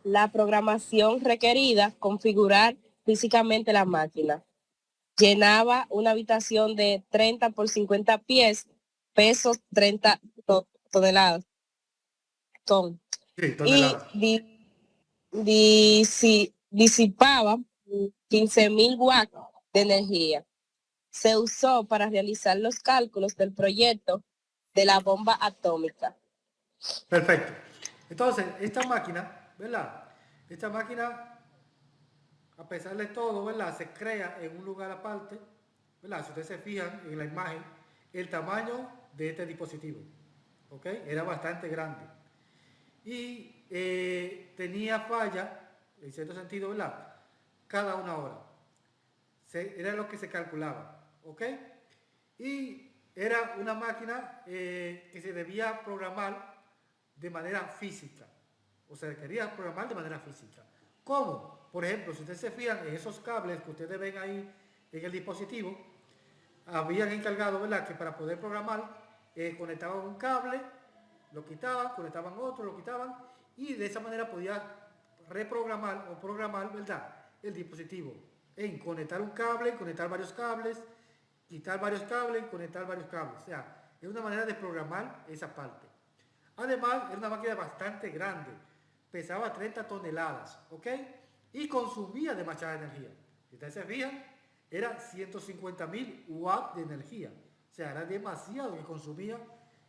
La programación requerida, configurar físicamente la máquina. Llenaba una habitación de 30 por 50 pies, pesos 30 toneladas. Sí, toneladas. Y disipaba 15,000 watts de energía. Se usó para realizar los cálculos del proyecto de la bomba atómica. Perfecto. Entonces, esta máquina, ¿verdad? Esta máquina, a pesar de todo, ¿verdad? Se crea en un lugar aparte, ¿verdad? Si ustedes se fijan en la imagen, el tamaño de este dispositivo, ¿ok? Era bastante grande. Y tenía falla, en cierto sentido, ¿verdad? Cada una hora. Era lo que se calculaba, ¿ok? Y era una máquina que se debía programar de manera física. O sea, quería programar de manera física. ¿Cómo? Por ejemplo, si ustedes se fijan en esos cables que ustedes ven ahí en el dispositivo, habían encargado, ¿verdad?, que para poder programar, conectaban un cable, lo quitaban, conectaban otro, lo quitaban, y de esa manera podía reprogramar o programar, ¿verdad?, el dispositivo. En conectar un cable, conectar varios cables, quitar varios cables, conectar varios cables. O sea, es una manera de programar esa parte. Además, era una máquina bastante grande. Pesaba 30 toneladas, ¿ok? Y consumía demasiada energía. Si ustedes se fijan, era 150.000 watts de energía. O sea, era demasiado que consumía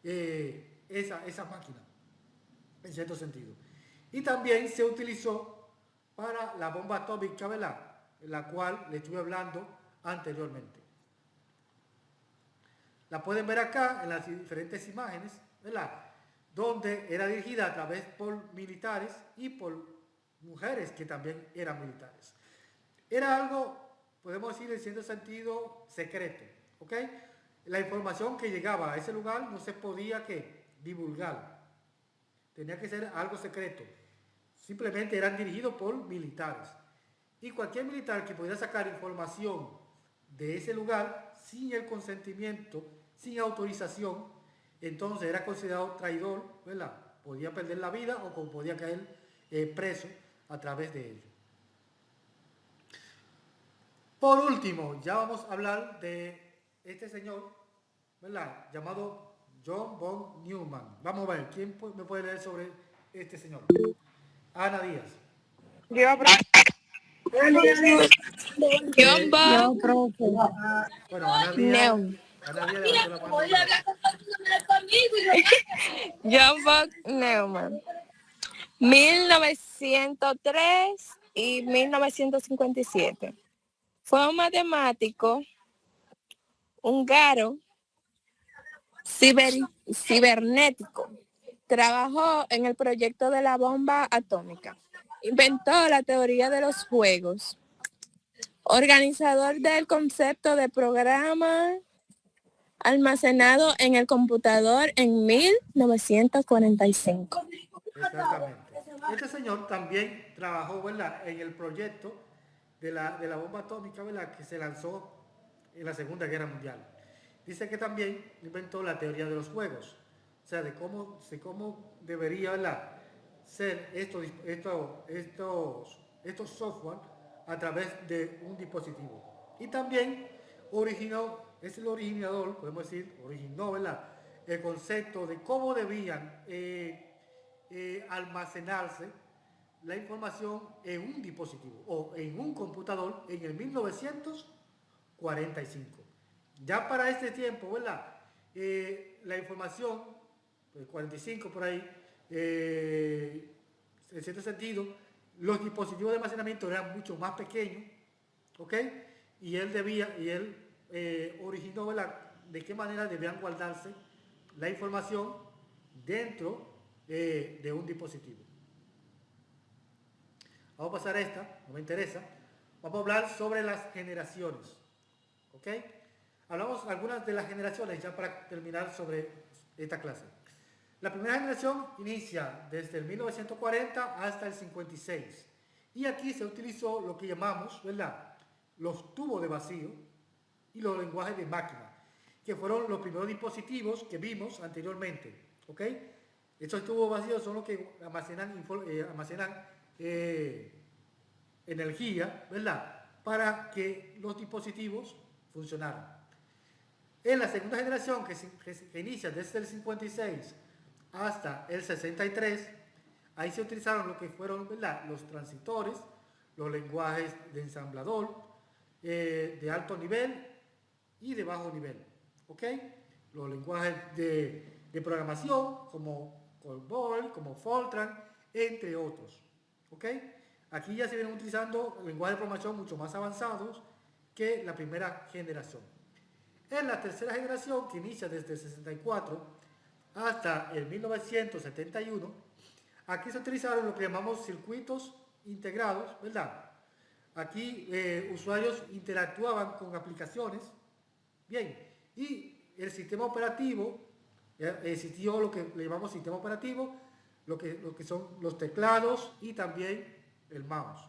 esa máquina, en cierto sentido. Y también se utilizó para la bomba atómica, ¿verdad?, la cual le estuve hablando anteriormente. La pueden ver acá en las diferentes imágenes, ¿verdad?, donde era dirigida a través por militares y por mujeres que también eran militares. Era algo, podemos decir en cierto sentido, secreto, ¿ok? La información que llegaba a ese lugar no se podía divulgar. Tenía que ser algo secreto. Simplemente eran dirigidos por militares. Y cualquier militar que pudiera sacar información de ese lugar sin el consentimiento, sin autorización, entonces era considerado traidor, ¿verdad? Podía perder la vida o podía caer preso a través de ello. Por último, ya vamos a hablar de este señor, ¿verdad?, llamado John von Neumann. Vamos a ver, ¿quién me puede leer sobre este señor? Ana Díaz. John von Bueno, Ana Díaz. Ana Díaz levantó la mano. John von Neumann, 1903 y 1957. Fue un matemático húngaro cibernético. Trabajó en el proyecto de la bomba atómica. Inventó la teoría de los juegos. Organizador del concepto de programa almacenado en el computador en 1945. Exactamente. Este señor también trabajó, ¿verdad?, en el proyecto de la bomba atómica, ¿verdad?, que se lanzó en la Segunda Guerra Mundial. Dice que también inventó la teoría de los juegos, o sea, de cómo debería, ¿verdad?, ser estos software a través de un dispositivo. Y también es el originador, podemos decir, originó, ¿verdad?, el concepto de cómo debían almacenarse la información en un dispositivo o en un computador en el 1945. Ya para este tiempo, ¿verdad?, la información, pues 45 por ahí, en cierto sentido, los dispositivos de almacenamiento eran mucho más pequeños, ¿ok? Y él originó, ¿verdad?, de qué manera debían guardarse la información dentro de un dispositivo. Vamos a pasar a esta, no me interesa. Vamos a hablar sobre las generaciones, ¿ok? Hablamos algunas de las generaciones ya para terminar sobre esta clase. La primera generación inicia desde el 1940 hasta el 56. Y aquí se utilizó lo que llamamos, ¿verdad?, los tubos de vacío y los lenguajes de máquina, que fueron los primeros dispositivos que vimos anteriormente, ¿ok? Estos tubos vacíos son los que almacenan energía, ¿verdad?, para que los dispositivos funcionaran. En la segunda generación, que inicia desde el 56 hasta el 63, ahí se utilizaron lo que fueron, ¿verdad?, los transistores, los lenguajes de ensamblador, de alto nivel y de bajo nivel, ¿ok? Los lenguajes de programación como COBOL, como Fortran, entre otros, ¿ok? Aquí ya se vienen utilizando lenguajes de programación mucho más avanzados que la primera generación. En la tercera generación, que inicia desde el 64 hasta el 1971, aquí se utilizaron lo que llamamos circuitos integrados, ¿verdad? Aquí usuarios interactuaban con aplicaciones, bien, y el sistema operativo, existió lo que le llamamos sistema operativo, lo que son los teclados y también el mouse,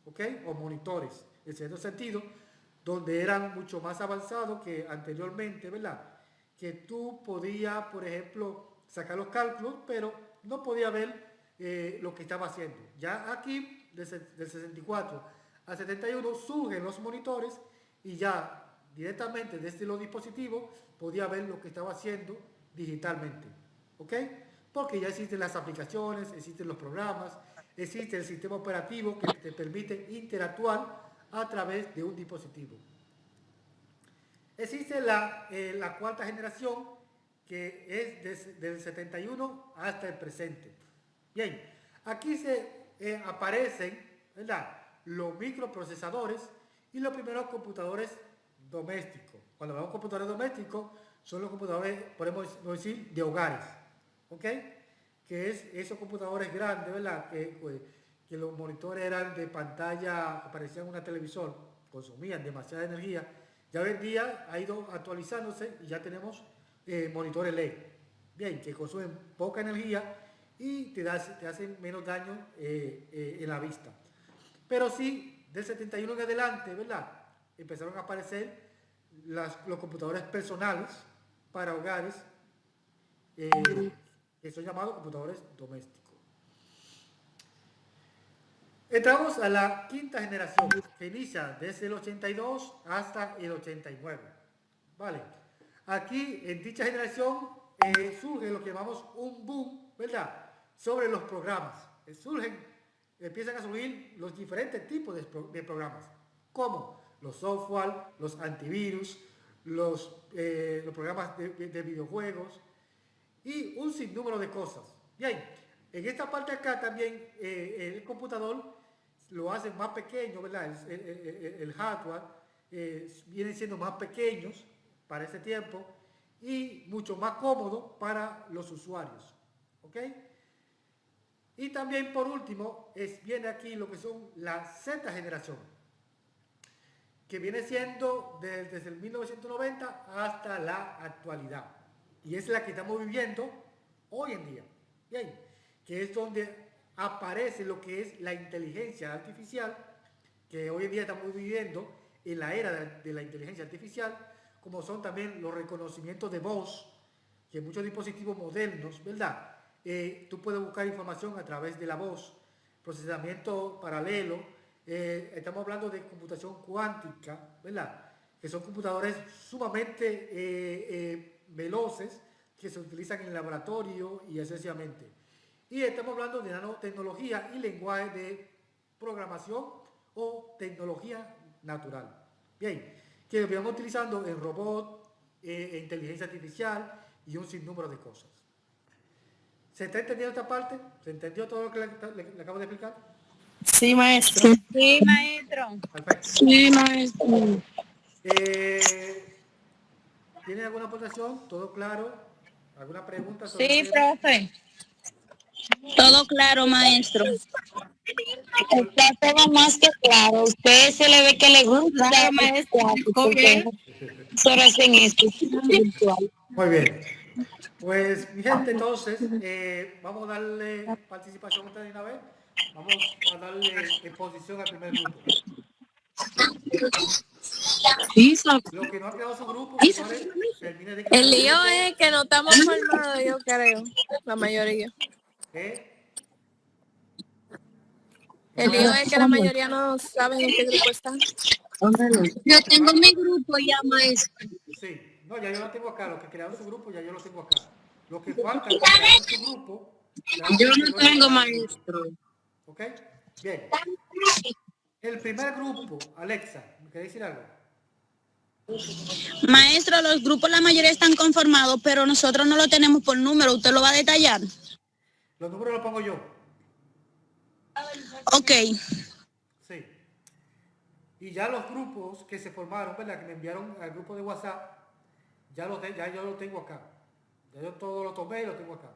¿ok? O monitores, en cierto sentido, donde eran mucho más avanzados que anteriormente, ¿verdad? Que tú podías, por ejemplo, sacar los cálculos, pero no podía ver lo que estaba haciendo. Ya aquí, del 64 al 71, surgen los monitores y ya directamente desde los dispositivos podía ver lo que estaba haciendo digitalmente, ¿ok? Porque ya existen las aplicaciones, existen los programas, existe el sistema operativo que te permite interactuar a través de un dispositivo. Existe la cuarta generación, que es del 71 hasta el presente. Bien, aquí se aparecen, ¿verdad?, los microprocesadores y los primeros computadores domésticos. Cuando hablamos de computadores domésticos, son los computadores, podemos decir, de hogares, ¿ok? Que es esos computadores grandes, ¿verdad? Que los monitores eran de pantalla, que parecían una televisor, consumían demasiada energía. Ya hoy en día ha ido actualizándose y ya tenemos monitores LED, bien, que consumen poca energía y te hacen menos daño en la vista. Pero sí, del 71 en adelante, ¿verdad?, empezaron a aparecer los computadores personales para hogares, que son llamados computadores domésticos. Entramos a la quinta generación, que inicia desde el 82 hasta el 89. ¿Vale? Aquí, en dicha generación, surge lo que llamamos un boom, ¿verdad?, sobre los programas. Empiezan a surgir los diferentes tipos de programas, como los software, los antivirus, los programas de videojuegos y un sinnúmero de cosas. Bien, en esta parte acá también el computador lo hacen más pequeño, ¿verdad? El hardware vienen siendo más pequeños para ese tiempo y mucho más cómodo para los usuarios, ¿ok? Y también, por último, viene aquí lo que son la sexta generación, que viene siendo desde el 1990 hasta la actualidad. Y es la que estamos viviendo hoy en día. Bien, que es donde aparece lo que es la inteligencia artificial, que hoy en día estamos viviendo en la era de la inteligencia artificial, como son también los reconocimientos de voz, que muchos dispositivos modernos, ¿verdad?, tú puedes buscar información a través de la voz, procesamiento paralelo, estamos hablando de computación cuántica, ¿verdad?, que son computadores sumamente veloces que se utilizan en el laboratorio y esencialmente. Y estamos hablando de nanotecnología y lenguaje de programación o tecnología natural. Bien, que lo vamos utilizando en robot, inteligencia artificial y un sinnúmero de cosas. ¿Se está entendiendo esta parte? ¿Se entendió todo lo que le acabo de explicar? Sí, maestro. Sí, maestro. Perfecto. Sí, maestro. ¿Tienen alguna aportación? ¿Todo claro? ¿Alguna pregunta sobre Sí, el tema? profe. Todo claro, maestro. Está todo más que claro. Usted se le ve que le gusta. Claro, maestro. ¿Todo bien? Solo hacen esto. Muy bien. Pues, mi gente, entonces, vamos a darle participación a ustedes de una vez. Vamos a darle exposición al primer grupo. Los que no han creado su grupo, señores, terminen de crear El su lío grupo. es que no estamos formados, yo creo, la mayoría. El lío es que la mayoría no saben en qué grupo están. Yo tengo mi grupo ya, maestro. Sí, no, ya yo lo tengo acá. Los que crearon su grupo, ya yo lo tengo acá. Los que faltan por crear su grupo, Yo no tengo maestro. ¿ok? Bien. El primer grupo, Alexa, ¿me querés decir algo? Maestro, los grupos la mayoría están conformados, pero nosotros no lo tenemos por número. ¿Usted lo va a detallar? Los números los pongo yo. Ok. Sí. Y ya los grupos que se formaron, ¿verdad?, que me enviaron al grupo de WhatsApp, ya yo lo tengo acá. Ya yo todo lo tomé y lo tengo acá.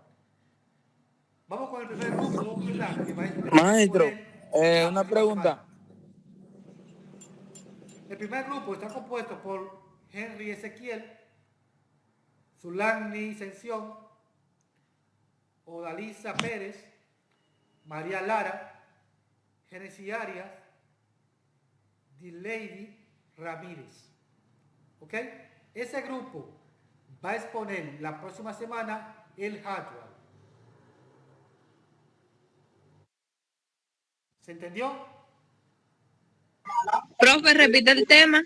Vamos con el primer grupo, ¿verdad? Que va a Maestro, exponer una pregunta. el primer grupo está compuesto por Henry Ezequiel, Zulani Sención, Odalisa Pérez, María Lara, Genesis Arias, Dilady Ramírez. ¿Ok? Ese grupo va a exponer la próxima semana el hardware. ¿Se entendió? Profe, repite el tema.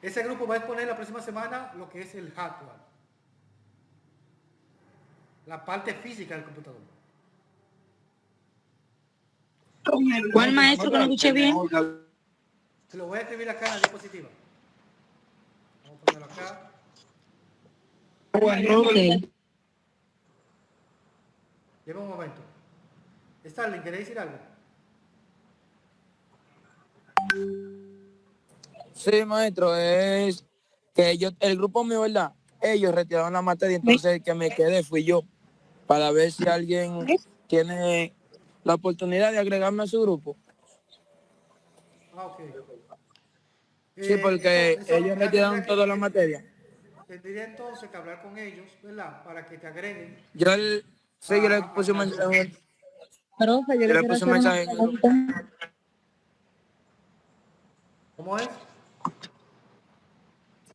Ese grupo va a exponer la próxima semana lo que es el hardware. La parte física del computador. ¿Cuál maestro que no escuché bien? Se lo voy a escribir acá en la diapositiva. Vamos a ponerlo acá. Ok. Lleva un momento. Starling, ¿queréis decir algo? Sí, maestro, es que el grupo mío, ¿verdad? Ellos retiraron la materia, entonces el que me quedé fui yo, para ver si alguien tiene la oportunidad de agregarme a su grupo. Ah, ok. Sí, porque ellos retiraron toda la materia. Tendría entonces que hablar con ellos, ¿verdad? Para que te agreguen. Yo le puse un mensaje. Profe, yo le puse un mensaje en el grupo. ¿Cómo es?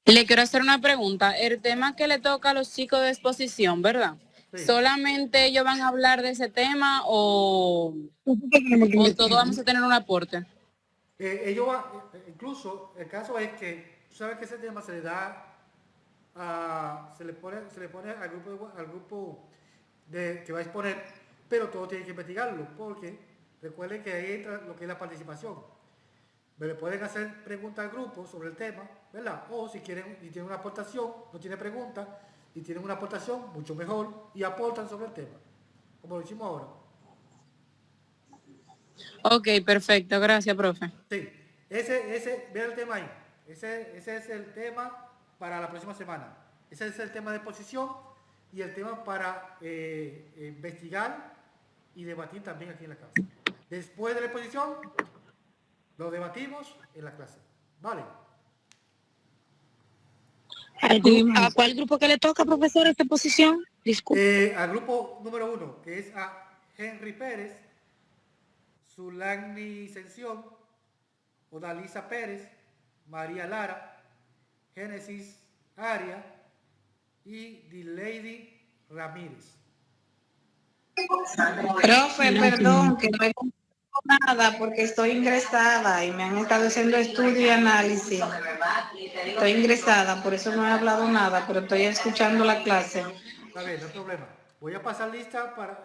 Le quiero hacer una pregunta. El tema que le toca a los chicos de exposición, ¿verdad? Sí. ¿Solamente ellos van a hablar de ese tema o todos vamos a tener un aporte? Incluso el caso es que tú sabes que ese tema se le da se le pone al grupo que va a exponer, pero todo tiene que investigarlo, porque recuerden que ahí entra lo que es la participación. Le pueden hacer preguntas al grupo sobre el tema, ¿verdad? O si quieren y tienen una aportación, no tiene preguntas y tienen una aportación, mucho mejor, y aportan sobre el tema, como lo hicimos ahora. Ok, perfecto. Gracias, profe. Sí, vean el tema ahí. Ese es el tema para la próxima semana. Ese es el tema de exposición y el tema para investigar y debatir también aquí en la clase. Después de la exposición, lo debatimos en la clase. ¿Vale? ¿A cuál grupo que le toca, profesor, esta posición? Disculpe. Al grupo número 1, que es a Henry Pérez, Zulani Sención, Odalisa Pérez, María Lara, Genesis Aria y Dilady Ramírez. Profe, perdón, que no he contado nada porque estoy ingresada y me han estado haciendo estudio y análisis. Estoy ingresada, por eso no he hablado nada, pero estoy escuchando la clase. Está bien, no hay problema. Voy a pasar lista para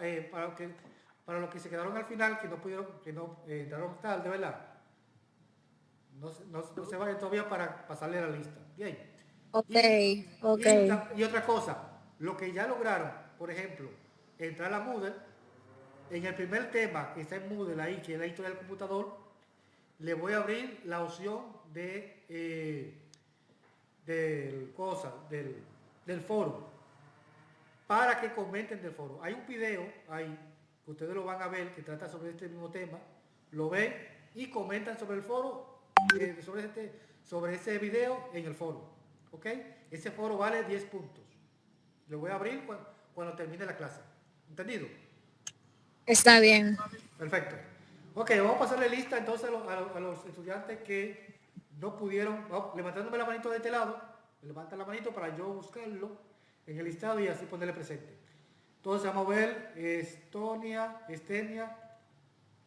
los que se quedaron al final, que no pudieron, que no entraron tarde, ¿verdad? No se vayan todavía para pasarle la lista. Bien. Ok. Y otra cosa, lo que ya lograron, por ejemplo, entrar a Moodle, en el primer tema que está en Moodle ahí, que es la historia del computador, le voy a abrir la opción del foro, para que comenten del foro. Hay un video ahí, que ustedes lo van a ver, que trata sobre este mismo tema, lo ven y comentan sobre el foro, sobre ese video en el foro. ¿Ok? Ese foro vale 10 puntos. Lo voy a abrir cuando termine la clase. ¿Entendido? Está bien. Perfecto. Ok, vamos a pasarle lista entonces a los estudiantes que no pudieron, levantándome la manito de este lado, me levantan la manito para yo buscarlo en el listado y así ponerle presente. Entonces vamos a ver Estenia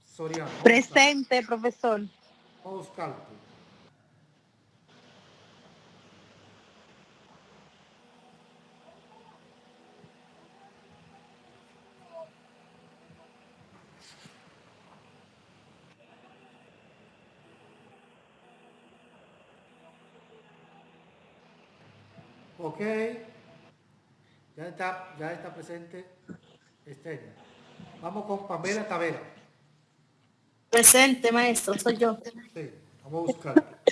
Soriano. Presente, profesor. Vamos a buscarlo. Ok, ya está presente Estenia. Vamos con Pamela Tavera. Presente, maestro, soy yo. Sí, vamos a buscar.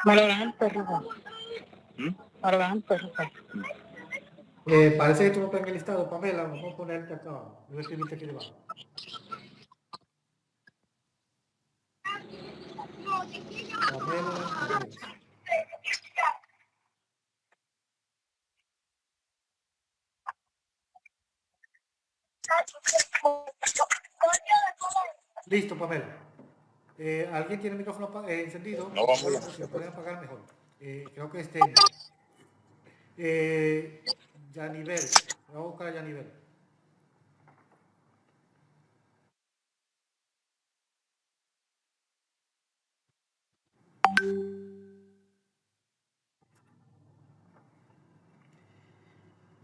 Valorante, Valorante. Parece que tú no estás en el listado, Pamela, vamos a ponerte acá abajo. Voy a escribirte aquí debajo. Pamela Díaz. Listo, Pamela. ¿Alguien tiene el micrófono encendido? No, vamos Bueno, allá. si lo pueden apagar mejor. Creo que Yanivel. Voy a buscar a Yanivel.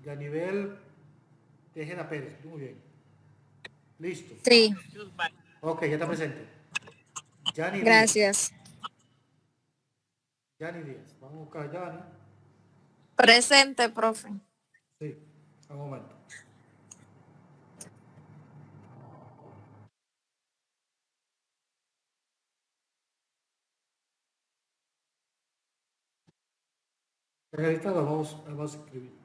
Yanivel Tejeda Pérez. Muy bien. Listo. Sí, Ok, ya está presente. Yani Díaz. gracias. Yani Díaz. Vamos a buscar a Yani. Presente, profe. Sí, un momento. En el listado vamos a escribir.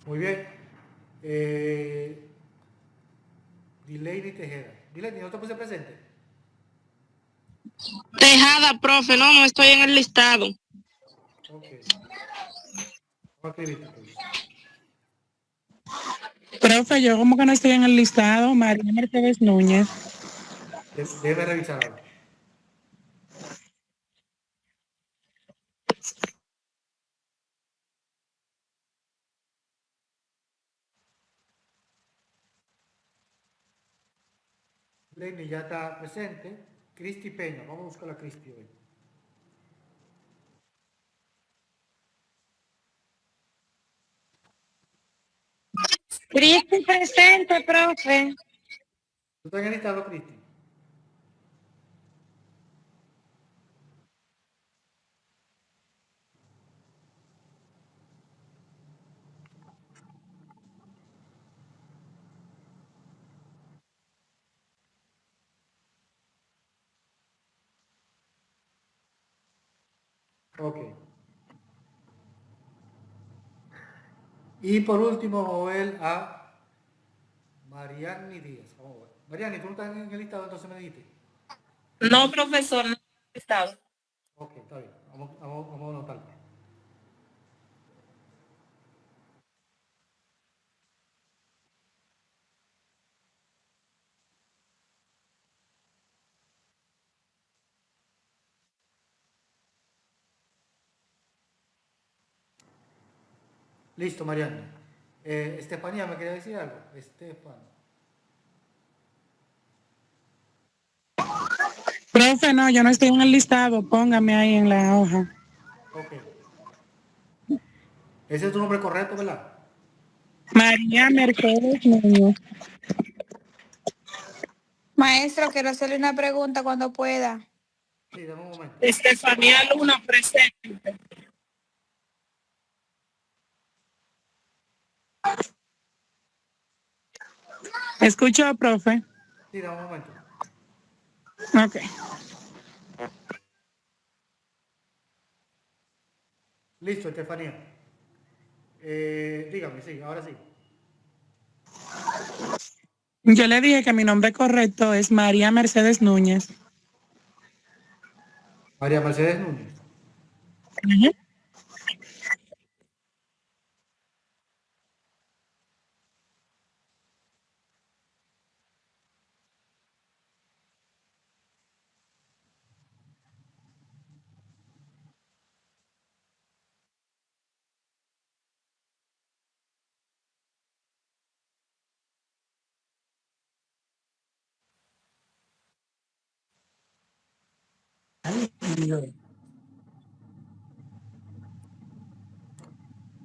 Muy bien. Dileini Tejeda. Dileini, ¿no te puse presente? Tejada, profe, no estoy en el listado. Ok. Vamos a escribirte, entonces. Profe, yo como que no estoy en el listado. María Mercedes Núñez. Debe revisar algo. Dileini ya está presente. Cristi Peña. Vamos a buscar a Cristi hoy. Cristi presente, profe. ¿Tú estás en el listado, Cristi? Ok. Y por último vamos a ver a Mariani Díaz. Vamos a ver. Mariani, ¿tú no estás en el listado entonces me dijiste? No, profesor, no he estado. Ok, está bien. Vamos a anotarlo. Listo, Mariani. Estefanía, ¿me quería decir algo? Estefan. Profe, no, yo no estoy en el listado. Póngame ahí en la hoja. Ok. Ese es tu nombre correcto, ¿verdad? María Mercedes Núñez. Maestro, quiero hacerle una pregunta cuando pueda. Sí, dame un momento. Estefanía Luna presente. ¿Escuchó, profe? Sí, dame un momento. Ok. Listo, Estefanía. Dígame, sí, ahora sí. Yo le dije que mi nombre correcto es María Mercedes Núñez. María Mercedes Núñez. Ujú.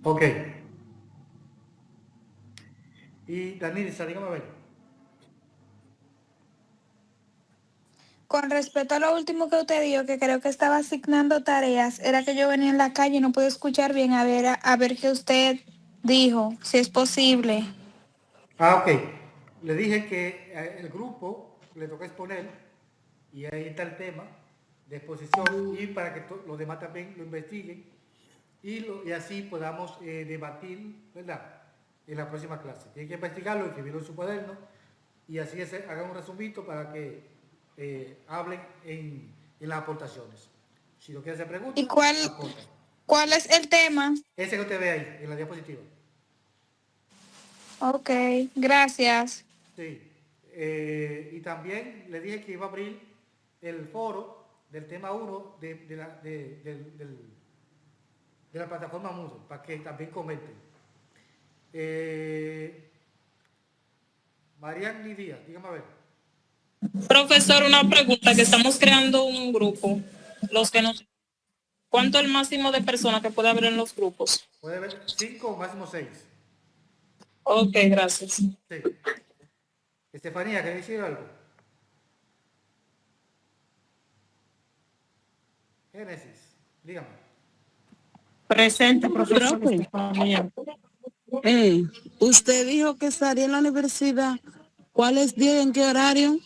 Ok. Y Danilza, dígame a ver. Con respecto a lo último que usted dijo, que creo que estaba asignando tareas, era que yo venía en la calle y no pude escuchar bien, a ver qué usted dijo, si es posible. Ah, ok. Le dije que el grupo le toca exponer y ahí está el tema de exposición y para que los demás también lo investiguen y así podamos debatir, ¿verdad? En la próxima clase. Tienen que investigarlo, escribirlo en su cuaderno y así hagan un resumito para que hablen en las aportaciones. Si lo quieren hacer preguntas, ¿Y cuál es el tema? Ese que usted ve ahí, en la diapositiva. Ok, gracias. Sí. Y también le dije que iba a abrir el foro del tema 1 de la plataforma Moodle, para que también comenten. Mariani Díaz, dígame a ver. Profesor, una pregunta, que estamos creando un grupo. ¿Cuánto es el máximo de personas que puede haber en los grupos? Puede haber 5 o máximo 6. Ok, gracias. Sí. Estefanía, ¿querés decir algo? Génesis, dígame. Presente, profesor. Usted dijo que estaría en la universidad. ¿Cuáles días, en qué horario?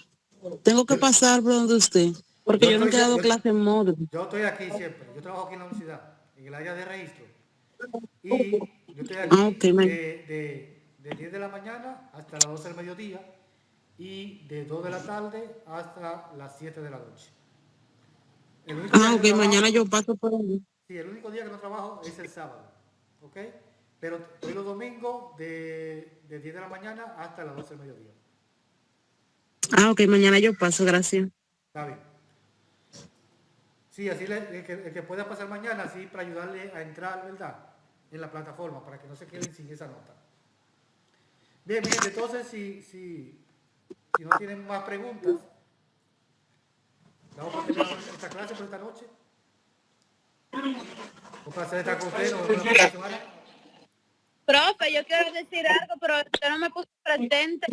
Tengo que pasar por donde usted, porque yo nunca he dado clase en módulo. Yo estoy aquí siempre. Yo trabajo aquí en la universidad, en el área de registro. Y yo estoy aquí de 10 de la mañana hasta las 12 del mediodía y de 2 de la tarde hasta las 7 de la noche. Mañana yo paso por ahí. Sí, el único día que no trabajo es el sábado, ¿ok? Pero estoy los domingos de 10 de la mañana hasta las 12 del mediodía. Mañana yo paso, gracias. Está bien. Sí, así el que pueda pasar mañana, así para ayudarle a entrar, ¿verdad? En la plataforma, para que no se queden sin esa nota. Bien, bien, entonces, si no tienen más preguntas, vamos a terminar esta clase por esta noche. Un placer estar con usted. Nos vemos la próxima semana. Profe, yo quiero decir algo, pero usted no me puso presente.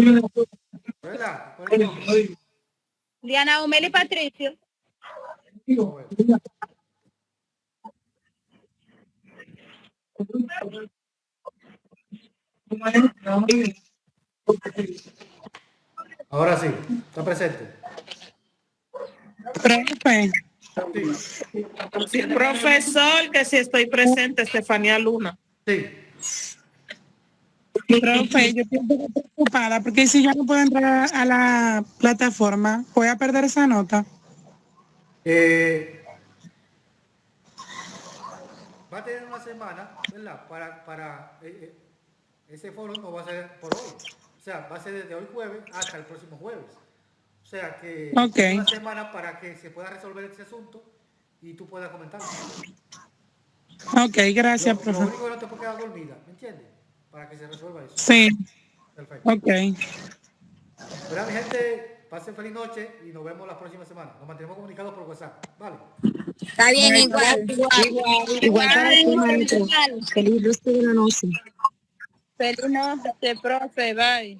¿Verdad? ¿Cuál es el nombre? Diana Humeli Patricio. Ahora sí, está presente. Profe. Sí. Profesor, que si estoy presente, Estefanía Luna. Sí. Profe, yo estoy un poco preocupada porque si yo no puedo entrar a la plataforma, voy a perder esa nota. Va a tener una semana, ¿verdad? Para ese foro no va a ser por hoy. O sea, va a ser desde hoy jueves hasta el próximo jueves. O sea que una semana para que se pueda resolver ese asunto y tú puedas comentarlo. Ok, gracias, profe. Lo único que no te puede quedar dormida, ¿me entiendes? Para que se resuelva eso. Sí. Perfecto. Ok. Bueno, mi gente, pasen feliz noche y nos vemos la próxima semana. Nos mantenemos comunicados por WhatsApp, ¿vale? Está bien, igual. Igual para ti, maestro. Feliz resto de la noche. Feliz noche, profe, bye.